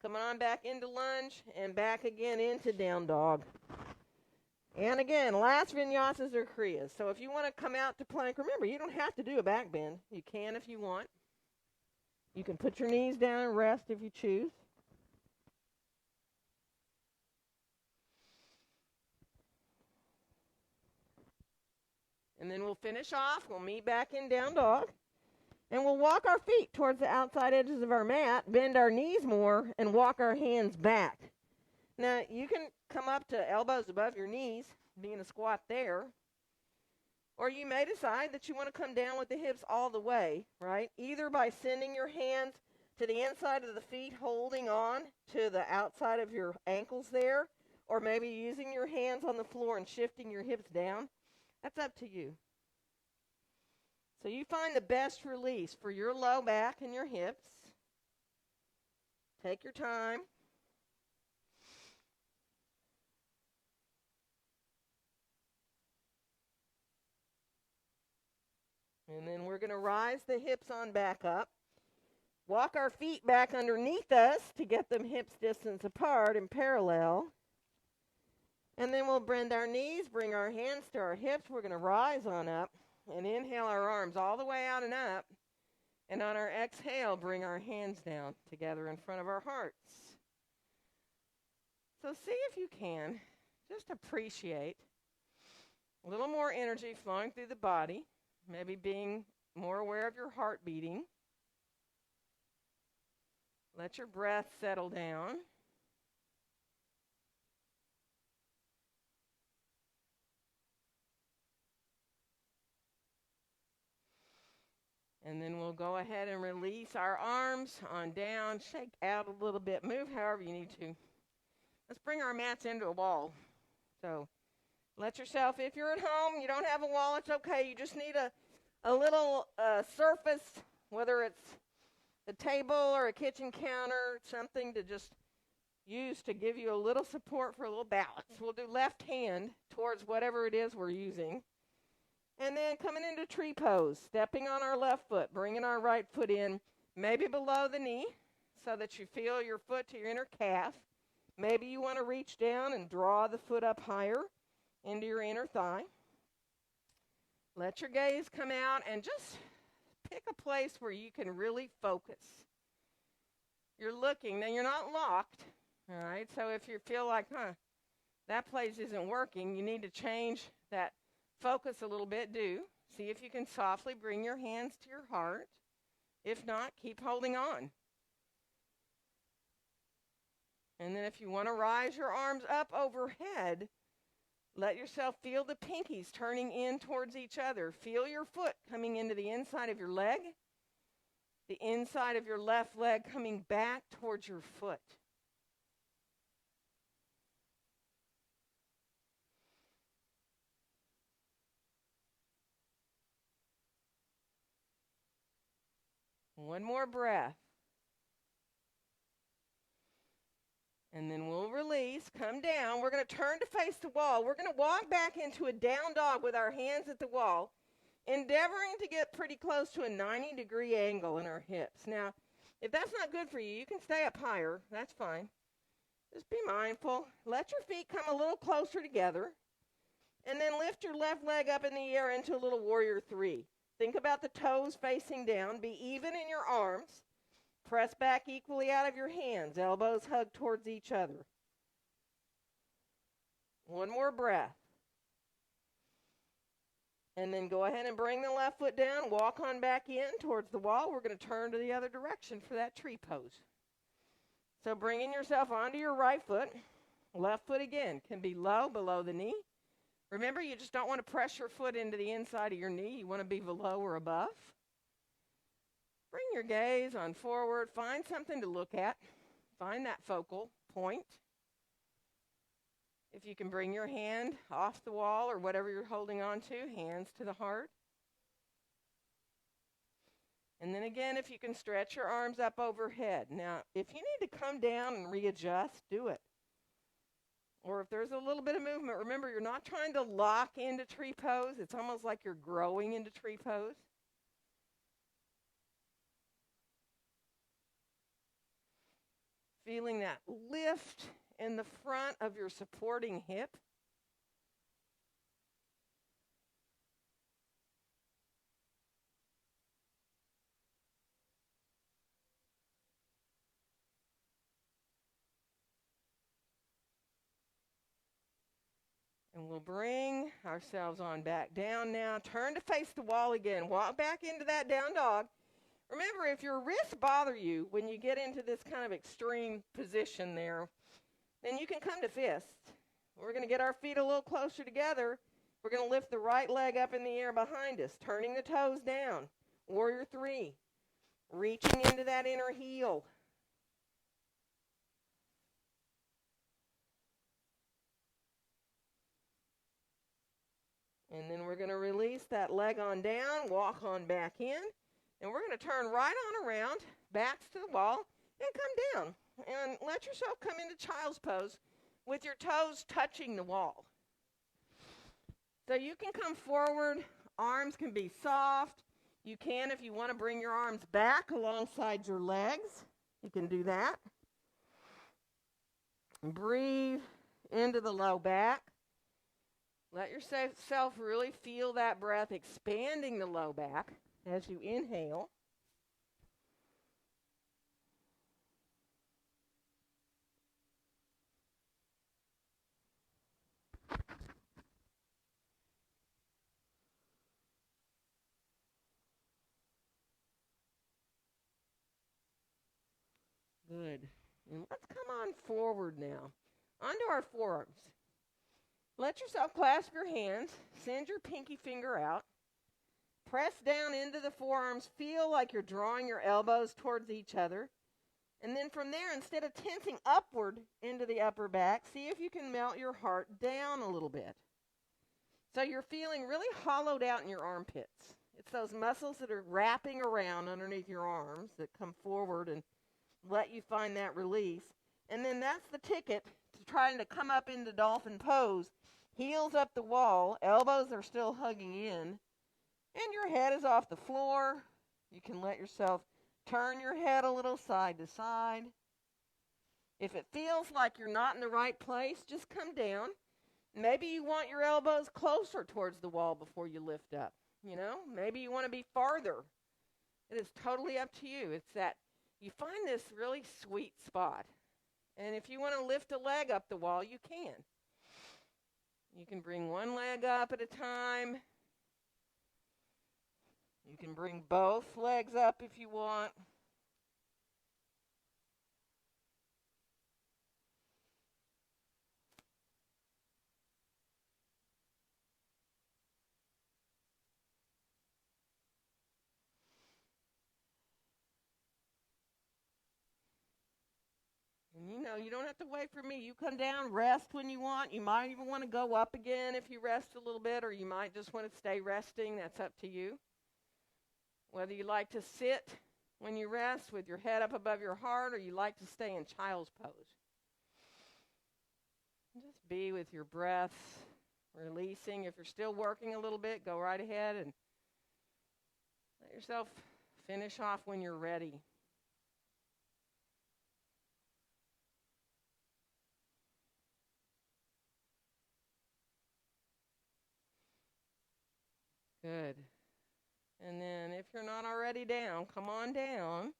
Speaker 1: Come on back into lunge and back again into down dog. And again, last vinyasas are kriyas. So if you want to come out to plank, remember, you don't have to do a back bend. You can if you want. You can put your knees down and rest if you choose. And then we'll finish off. We'll meet back in down dog. And we'll walk our feet towards the outside edges of our mat, bend our knees more, and walk our hands back. Now, you can come up to elbows above your knees, being a squat there. Or you may decide that you want to come down with the hips all the way, right? Either by sending your hands to the inside of the feet, holding on to the outside of your ankles there, or maybe using your hands on the floor and shifting your hips down. That's up to you. So you find the best release for your low back and your hips. Take your time. And then we're going to rise the hips on back up. Walk our feet back underneath us to get them hips distance apart and parallel. And then we'll bend our knees, bring our hands to our hips. We're going to rise on up and inhale our arms all the way out and up. And on our exhale, bring our hands down together in front of our hearts. So see if you can just appreciate a little more energy flowing through the body. Maybe being more aware of your heart beating. Let your breath settle down. And then we'll go ahead and release our arms on down, shake out a little bit, move however you need to. Let's bring our mats into a wall. So let yourself, if you're at home, you don't have a wall, it's okay. You just need a little surface, whether it's a table or a kitchen counter, something to just use to give you a little support for a little balance. We'll do left hand towards whatever it is we're using. And then coming into tree pose, stepping on our left foot, bringing our right foot in, maybe below the knee so that you feel your foot to your inner calf. Maybe you want to reach down and draw the foot up higher into your inner thigh. Let your gaze come out and just pick a place where you can really focus. You're looking. Now, you're not locked, all right? So if you feel like, that place isn't working, you need to change that focus a little bit. See if you can softly bring your hands to your heart. If not, keep holding on. And then if you want to rise your arms up overhead, let yourself feel the pinkies turning in towards each other. Feel your foot coming into the inside of your leg, the inside of your left leg coming back towards your foot. One more breath. And then we'll release, come down. We're going to turn to face the wall. We're going to walk back into a down dog with our hands at the wall, endeavoring to get pretty close to a 90-degree angle in our hips. Now, if that's not good for you, you can stay up higher. That's fine. Just be mindful. Let your feet come a little closer together. And then lift your left leg up in the air into a little warrior three. Think about the toes facing down. Be even in your arms. Press back equally out of your hands. Elbows hug towards each other. One more breath. And then go ahead and bring the left foot down. Walk on back in towards the wall. We're going to turn to the other direction for that tree pose. So bringing yourself onto your right foot. Left foot again can be low, below the knee. Remember, you just don't want to press your foot into the inside of your knee. You want to be below or above. Bring your gaze on forward. Find something to look at. Find that focal point. If you can bring your hand off the wall or whatever you're holding on to, hands to the heart. And then again, if you can stretch your arms up overhead. Now, if you need to come down and readjust, do it. Or if there's a little bit of movement, remember, you're not trying to lock into tree pose. It's almost like you're growing into tree pose. Feeling that lift in the front of your supporting hip. And we'll bring ourselves on back down now. Turn to face the wall again. Walk back into that down dog. Remember, if your wrists bother you when you get into this kind of extreme position there, then you can come to fist. We're going to get our feet a little closer together. We're going to lift the right leg up in the air behind us, turning the toes down. Warrior three. Reaching into that inner heel. And then we're going to release that leg on down, walk on back in. And we're going to turn right on around, backs to the wall, and come down. And let yourself come into child's pose with your toes touching the wall. So you can come forward. Arms can be soft. You can, if you want to, bring your arms back alongside your legs. You can do that. And breathe into the low back. Let yourself really feel that breath expanding the low back as you inhale. Good. And let's come on forward now. Onto our forearms. Let yourself clasp your hands. Send your pinky finger out. Press down into the forearms. Feel like you're drawing your elbows towards each other. And then from there, instead of tensing upward into the upper back, see if you can melt your heart down a little bit. So you're feeling really hollowed out in your armpits. It's those muscles that are wrapping around underneath your arms that come forward and let you find that release. And then that's the ticket to trying to come up into dolphin pose. Heels up the wall, elbows are still hugging in, and your head is off the floor. You can let yourself turn your head a little side to side. If it feels like you're not in the right place, just come down. Maybe you want your elbows closer towards the wall before you lift up. You know, maybe you want to be farther. It is totally up to you. It's that you find this really sweet spot. And if you want to lift a leg up the wall, you can. You can bring one leg up at a time. You can bring both legs up if you want. And you know, you don't have to wait for me. You come down, rest when you want. You might even want to go up again if you rest a little bit, or you might just want to stay resting. That's up to you. Whether you like to sit when you rest with your head up above your heart, or you like to stay in child's pose. Just be with your breath, releasing. If you're still working a little bit, go right ahead and let yourself finish off when you're ready. Good. And then if you're not already down, come on down.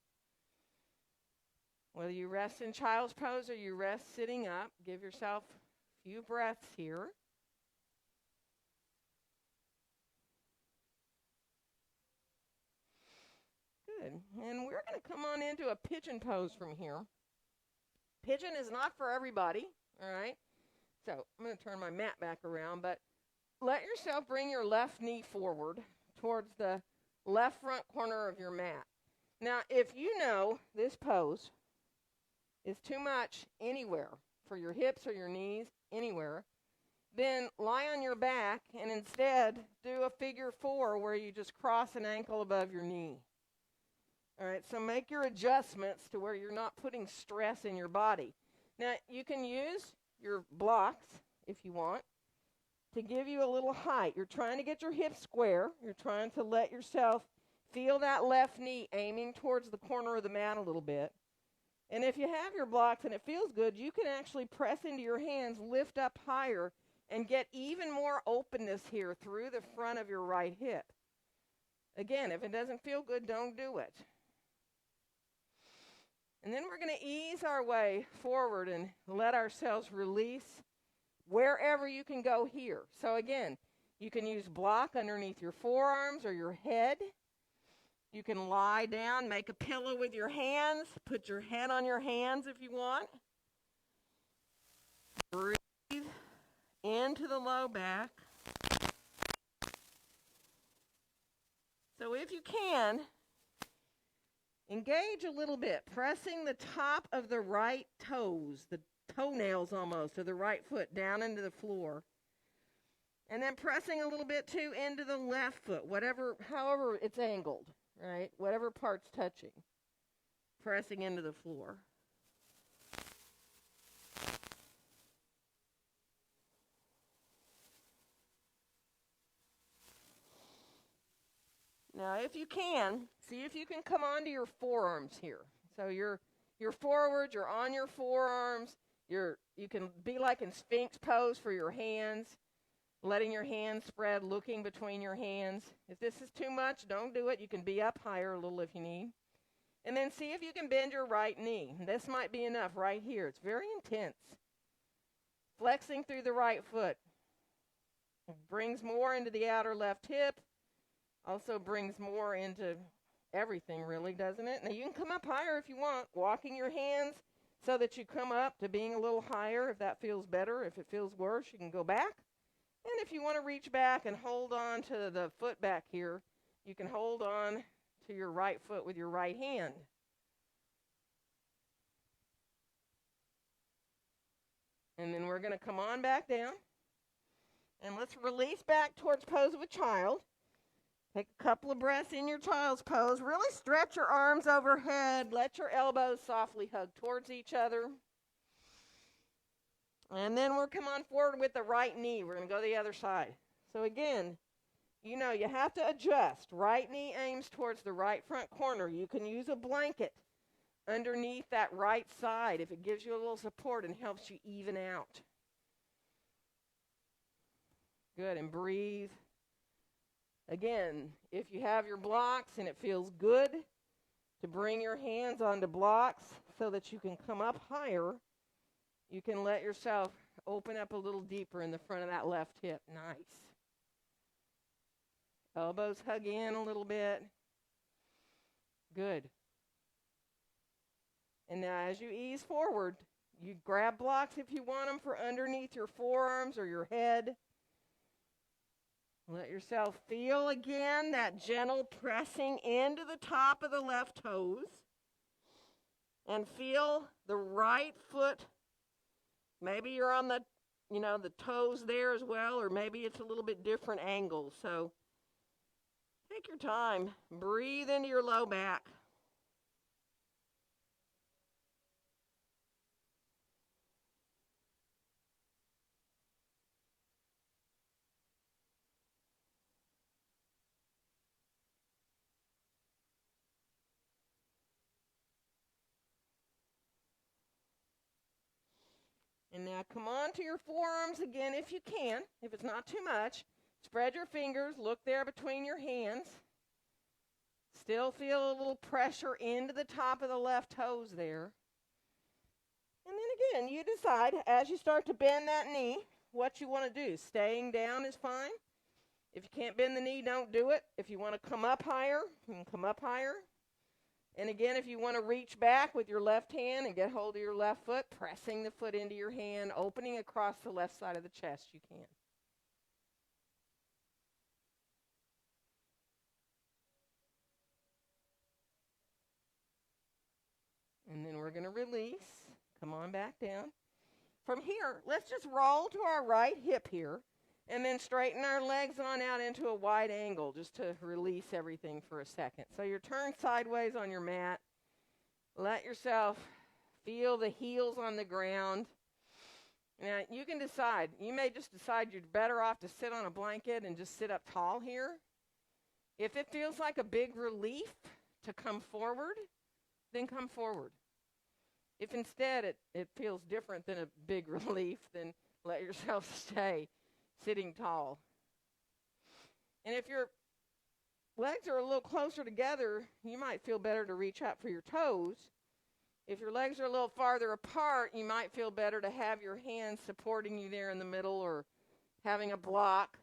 Speaker 1: Whether you rest in child's pose or you rest sitting up, give yourself a few breaths here. Good. And we're going to come on into a pigeon pose from here. Pigeon is not for everybody, all right? So I'm going to turn my mat back around, but let yourself bring your left knee forward towards the left front corner of your mat. Now, if you know this pose is too much anywhere for your hips or your knees, anywhere, then lie on your back and instead do a figure 4 where you just cross an ankle above your knee. All right, so make your adjustments to where you're not putting stress in your body. Now, you can use your blocks if you want to give you a little height. You're trying to get your hips square. You're trying to let yourself feel that left knee aiming towards the corner of the mat a little bit. And if you have your blocks and it feels good, you can actually press into your hands, lift up higher, and get even more openness here through the front of your right hip. Again, if it doesn't feel good, don't do it. And then we're going to ease our way forward and let ourselves release wherever you can go here. So again, you can use block underneath your forearms or your head. You can lie down, make a pillow with your hands, put your head on your hands if you want. Breathe into the low back. So if you can, engage a little bit, pressing the top of the right toes, the toenails almost, of the right foot down into the floor. And then pressing a little bit too into the left foot, however it's angled, right? Whatever part's touching. Pressing into the floor. Now, if you can, see if you can come onto your forearms here. So you're forward, you're on your forearms. You can be like in Sphinx pose for your hands, letting your hands spread, looking between your hands. If this is too much, don't do it. You can be up higher a little if you need. And then see if you can bend your right knee. This might be enough right here. It's very intense. Flexing through the right foot. It brings more into the outer left hip. Also brings more into everything, really, doesn't it? Now, you can come up higher if you want, walking your hands so that you come up to being a little higher if that feels better. If it feels worse, you can go back. And if you want to reach back and hold on to the foot back here, you can hold on to your right foot with your right hand. And then we're going to come on back down. And let's release back towards pose of a child. Take a couple of breaths in your child's pose. Really stretch your arms overhead. Let your elbows softly hug towards each other. And then we'll come on forward with the right knee. We're going to go the other side. So again, you know, you have to adjust. Right knee aims towards the right front corner. You can use a blanket underneath that right side if it gives you a little support and helps you even out. Good, and breathe. Again, if you have your blocks and it feels good to bring your hands onto blocks so that you can come up higher, you can let yourself open up a little deeper in the front of that left hip. Nice. Elbows hug in a little bit. Good. And now as you ease forward, you grab blocks if you want them for underneath your forearms or your head. Let yourself feel again that gentle pressing into the top of the left toes. And feel the right foot. Maybe you're on the, the toes there as well, or maybe it's a little bit different angle. So take your time. Breathe into your low back. And now come on to your forearms again if you can, if it's not too much. Spread your fingers, look there between your hands. Still feel a little pressure into the top of the left toes there. And then again, you decide as you start to bend that knee what you want to do. Staying down is fine. If you can't bend the knee, don't do it. If you want to come up higher, you can come up higher. And again, if you want to reach back with your left hand and get hold of your left foot, pressing the foot into your hand, opening across the left side of the chest, you can. And then we're going to release. Come on back down. From here, let's just roll to our right hip here, and then straighten our legs on out into a wide angle just to release everything for a second. So you're turned sideways on your mat. Let yourself feel the heels on the ground. Now, you can decide. You may just decide you're better off to sit on a blanket and just sit up tall here. If it feels like a big relief to come forward, then come forward. If instead it feels different than a big relief, then let yourself stay sitting tall. And if your legs are a little closer together, you might feel better to reach out for your toes. If your legs are a little farther apart, you might feel better to have your hands supporting you there in the middle or having a block.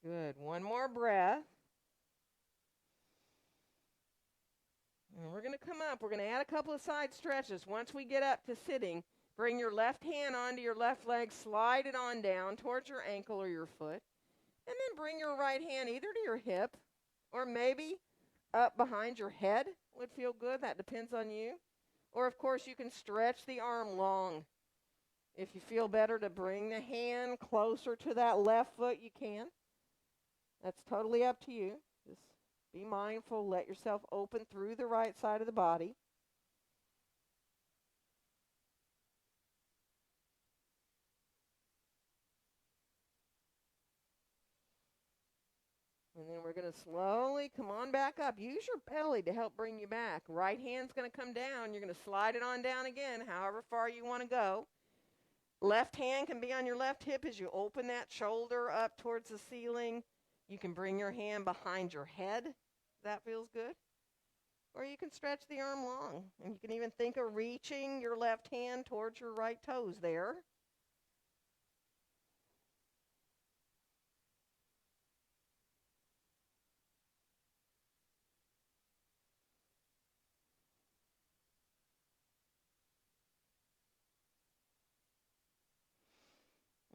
Speaker 1: Good. One more breath. And we're going to come up. We're going to add a couple of side stretches. Once we get up to sitting, bring your left hand onto your left leg, slide it on down towards your ankle or your foot, and then bring your right hand either to your hip or maybe up behind your head would feel good. That depends on you. Or, of course, you can stretch the arm long. If you feel better to bring the hand closer to that left foot, you can. That's totally up to you. Just be mindful. Let yourself open through the right side of the body. And then we're going to slowly come on back up. Use your belly to help bring you back. Right hand's going to come down. You're going to slide it on down again, however far you want to go. Left hand can be on your left hip as you open that shoulder up towards the ceiling. You can bring your hand behind your head. That feels good. Or you can stretch the arm long. And you can even think of reaching your left hand towards your right toes there.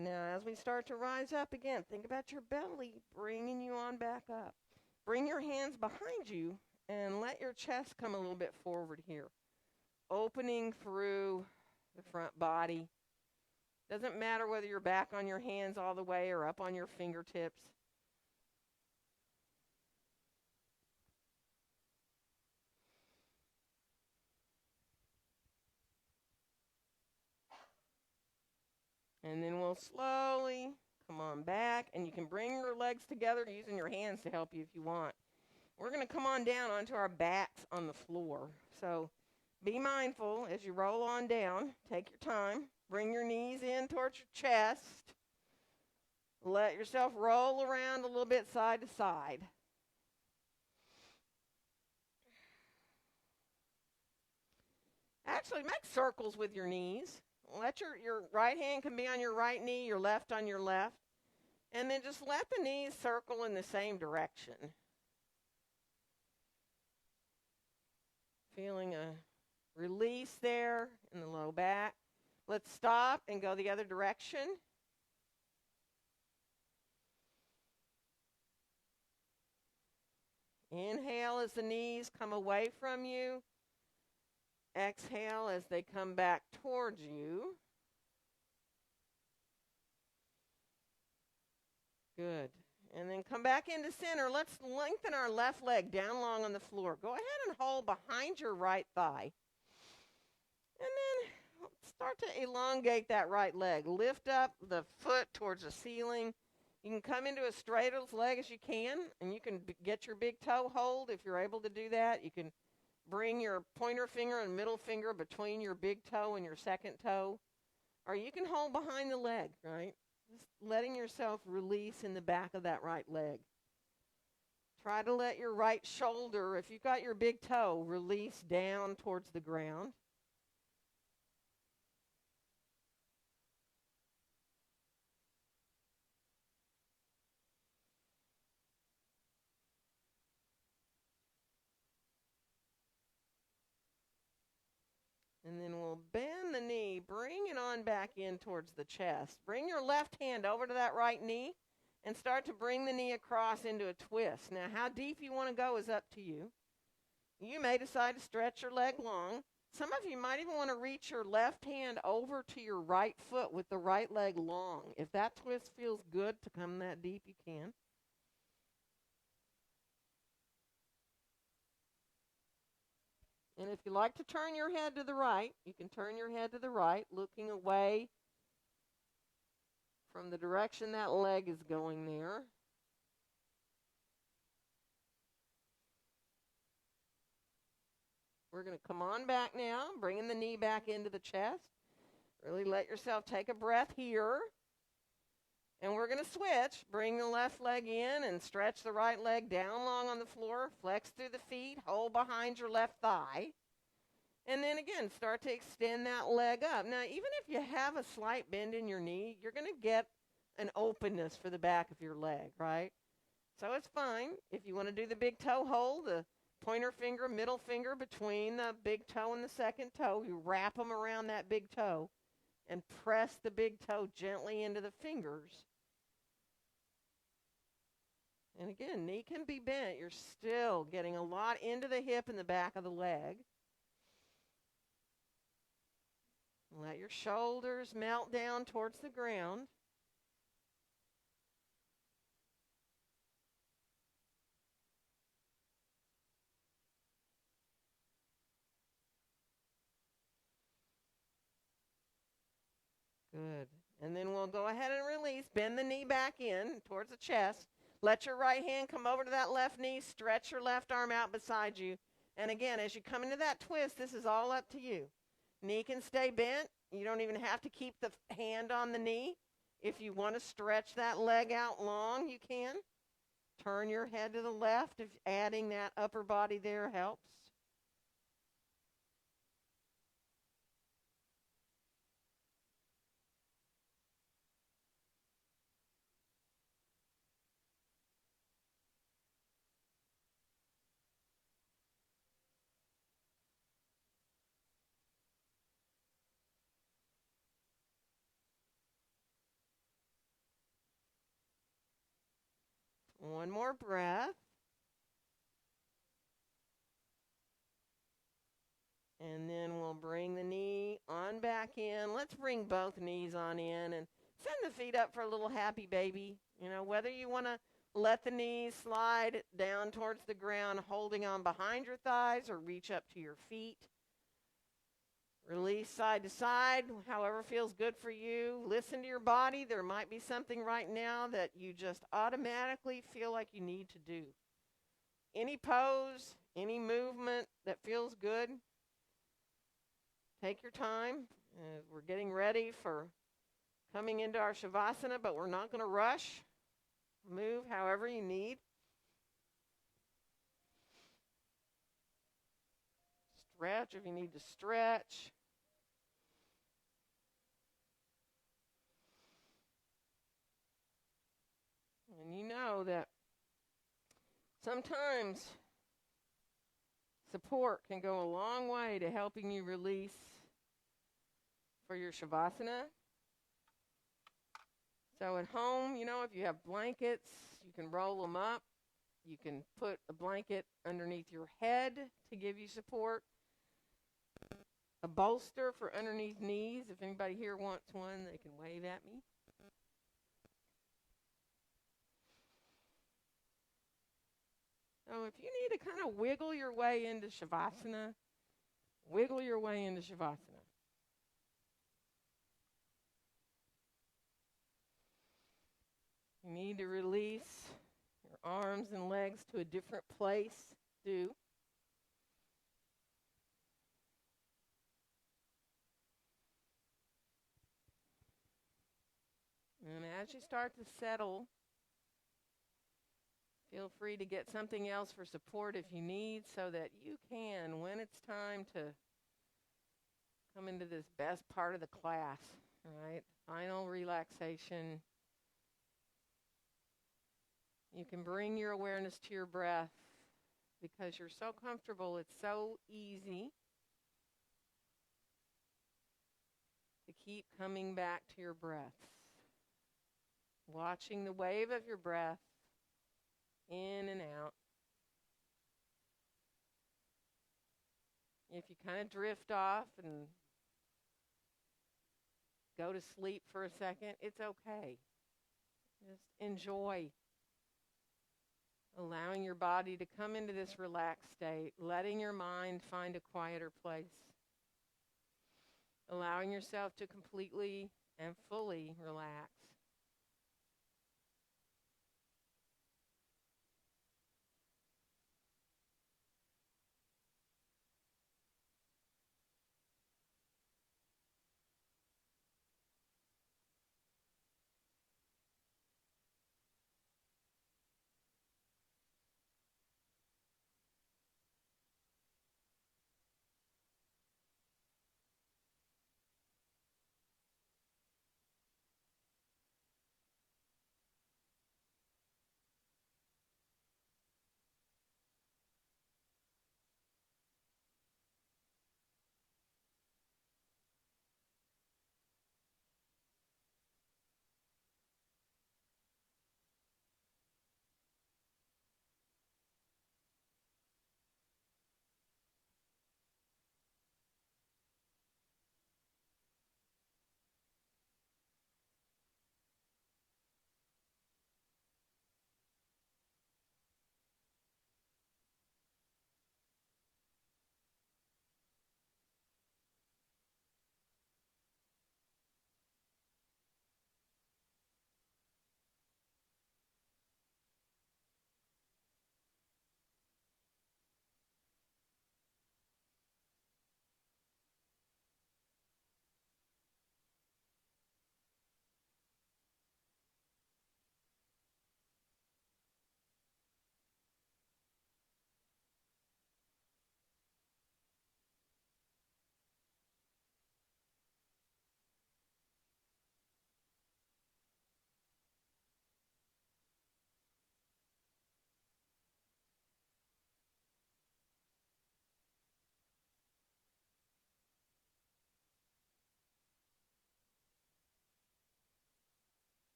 Speaker 1: And now as we start to rise up again, think about your belly bringing you on back up. Bring your hands behind you and let your chest come a little bit forward here. Opening through the front body. Doesn't matter whether you're back on your hands all the way or up on your fingertips. And then we'll slowly come on back, and you can bring your legs together using your hands to help you if you want. We're going to come on down onto our backs on the floor. So be mindful as you roll on down. Take your time. Bring your knees in towards your chest. Let yourself roll around a little bit side to side. Actually, make circles with your knees. Let your right hand can be on your right knee, your left on your left. And then just let the knees circle in the same direction. Feeling a release there in the low back. Let's stop and go the other direction. Inhale as the knees come away from you. Exhale as they come back towards you. Good. And then come back into center. Let's lengthen our left leg down long on the floor. Go ahead and hold behind your right thigh. And then start to elongate that right leg. Lift up the foot towards the ceiling. You can come into as straight as leg as you can, and you can get your big toe hold if you're able to do that. You can bring your pointer finger and middle finger between your big toe and your second toe. Or you can hold behind the leg, right? Just letting yourself release in the back of that right leg. Try to let your right shoulder, if you've got your big toe, release down towards the ground. And then we'll bend the knee, bring it on back in towards the chest. Bring your left hand over to that right knee and start to bring the knee across into a twist. Now, how deep you want to go is up to you. You may decide to stretch your leg long. Some of you might even want to reach your left hand over to your right foot with the right leg long. If that twist feels good to come that deep, you can. And if you like to turn your head to the right, you can turn your head to the right, looking away from the direction that leg is going there. We're going to come on back now, bringing the knee back into the chest. Really let yourself take a breath here. And we're going to switch. Bring the left leg in and stretch the right leg down long on the floor. Flex through the feet. Hold behind your left thigh. And then again, start to extend that leg up. Now, even if you have a slight bend in your knee, you're going to get an openness for the back of your leg, right? So it's fine. If you want to do the big toe hold, the pointer finger, middle finger between the big toe and the second toe, you wrap them around that big toe and press the big toe gently into the fingers. And again, knee can be bent. You're still getting a lot into the hip and the back of the leg. Let your shoulders melt down towards the ground. Good. And then we'll go ahead and release. Bend the knee back in towards the chest. Let your right hand come over to that left knee. Stretch your left arm out beside you. And again, as you come into that twist, this is all up to you. Knee can stay bent. You don't even have to keep the hand on the knee. If you want to stretch that leg out long, you can. Turn your head to the left if adding that upper body there helps. One more breath. And then we'll bring the knee on back in. Let's bring both knees on in and send the feet up for a little happy baby. You know, whether you want to let the knees slide down towards the ground, holding on behind your thighs, or reach up to your feet. Release side to side, however feels good for you. Listen to your body. There might be something right now that you just automatically feel like you need to do. Any pose, any movement that feels good, take your time. We're getting ready for coming into our Shavasana, but we're not going to rush. Move however you need. Stretch if you need to stretch. And you know that sometimes support can go a long way to helping you release for your Shavasana. So at home, you know, if you have blankets, you can roll them up. You can put a blanket underneath your head to give you support. A bolster for underneath knees. If anybody here wants one, they can wave at me. So if you need to kind of wiggle your way into Shavasana, wiggle your way into Shavasana. You need to release your arms and legs to a different place. Do. And as you start to settle, feel free to get something else for support if you need, so that you can, when it's time to come into this best part of the class, right? Final relaxation. You can bring your awareness to your breath because you're so comfortable. It's so easy to keep coming back to your breath. Watching the wave of your breath in and out. If you kind of drift off and go to sleep for a second, it's okay. Just enjoy allowing your body to come into this relaxed state, letting your mind find a quieter place, allowing yourself to completely and fully relax.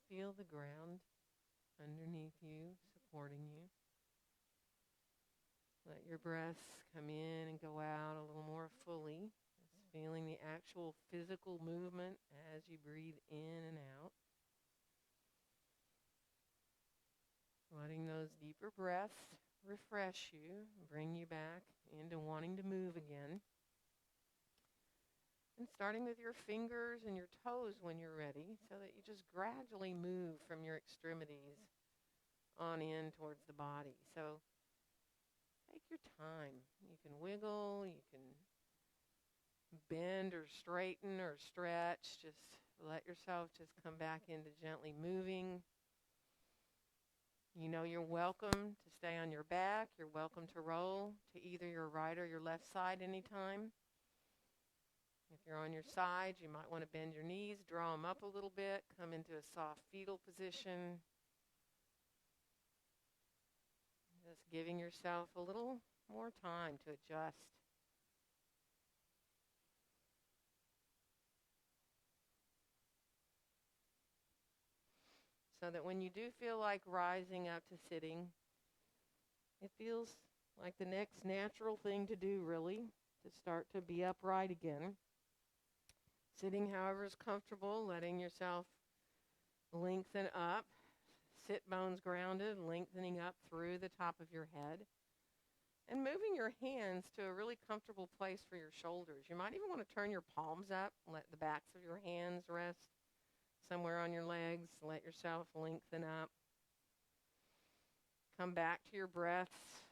Speaker 1: Feel the ground underneath you, supporting you. Let your breaths come in and go out a little more fully. Just feeling the actual physical movement as you breathe in and out. Letting those deeper breaths refresh you, bring you back into wanting to move again. And starting with your fingers and your toes when you're ready, so that you just gradually move from your extremities on in towards the body. So take your time. You can wiggle, you can bend or straighten or stretch. Just let yourself just come back into gently moving. You know you're welcome to stay on your back. You're welcome to roll to either your right or your left side anytime. If you're on your side, you might want to bend your knees, draw them up a little bit, come into a soft fetal position. Just giving yourself a little more time to adjust. So that when you do feel like rising up to sitting, it feels like the next natural thing to do, really, to start to be upright again. Sitting however is comfortable, letting yourself lengthen up, sit bones grounded, lengthening up through the top of your head, and moving your hands to a really comfortable place for your shoulders. You might even want to turn your palms up, let the backs of your hands rest somewhere on your legs, let yourself lengthen up. Come back to your breaths.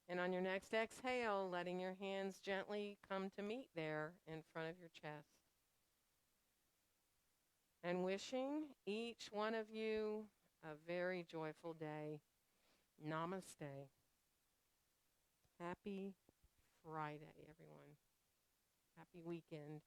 Speaker 1: And on your next exhale, letting your hands gently come to meet there in front of your chest. And wishing each one of you a very joyful day. Namaste. Happy Friday, everyone. Happy weekend.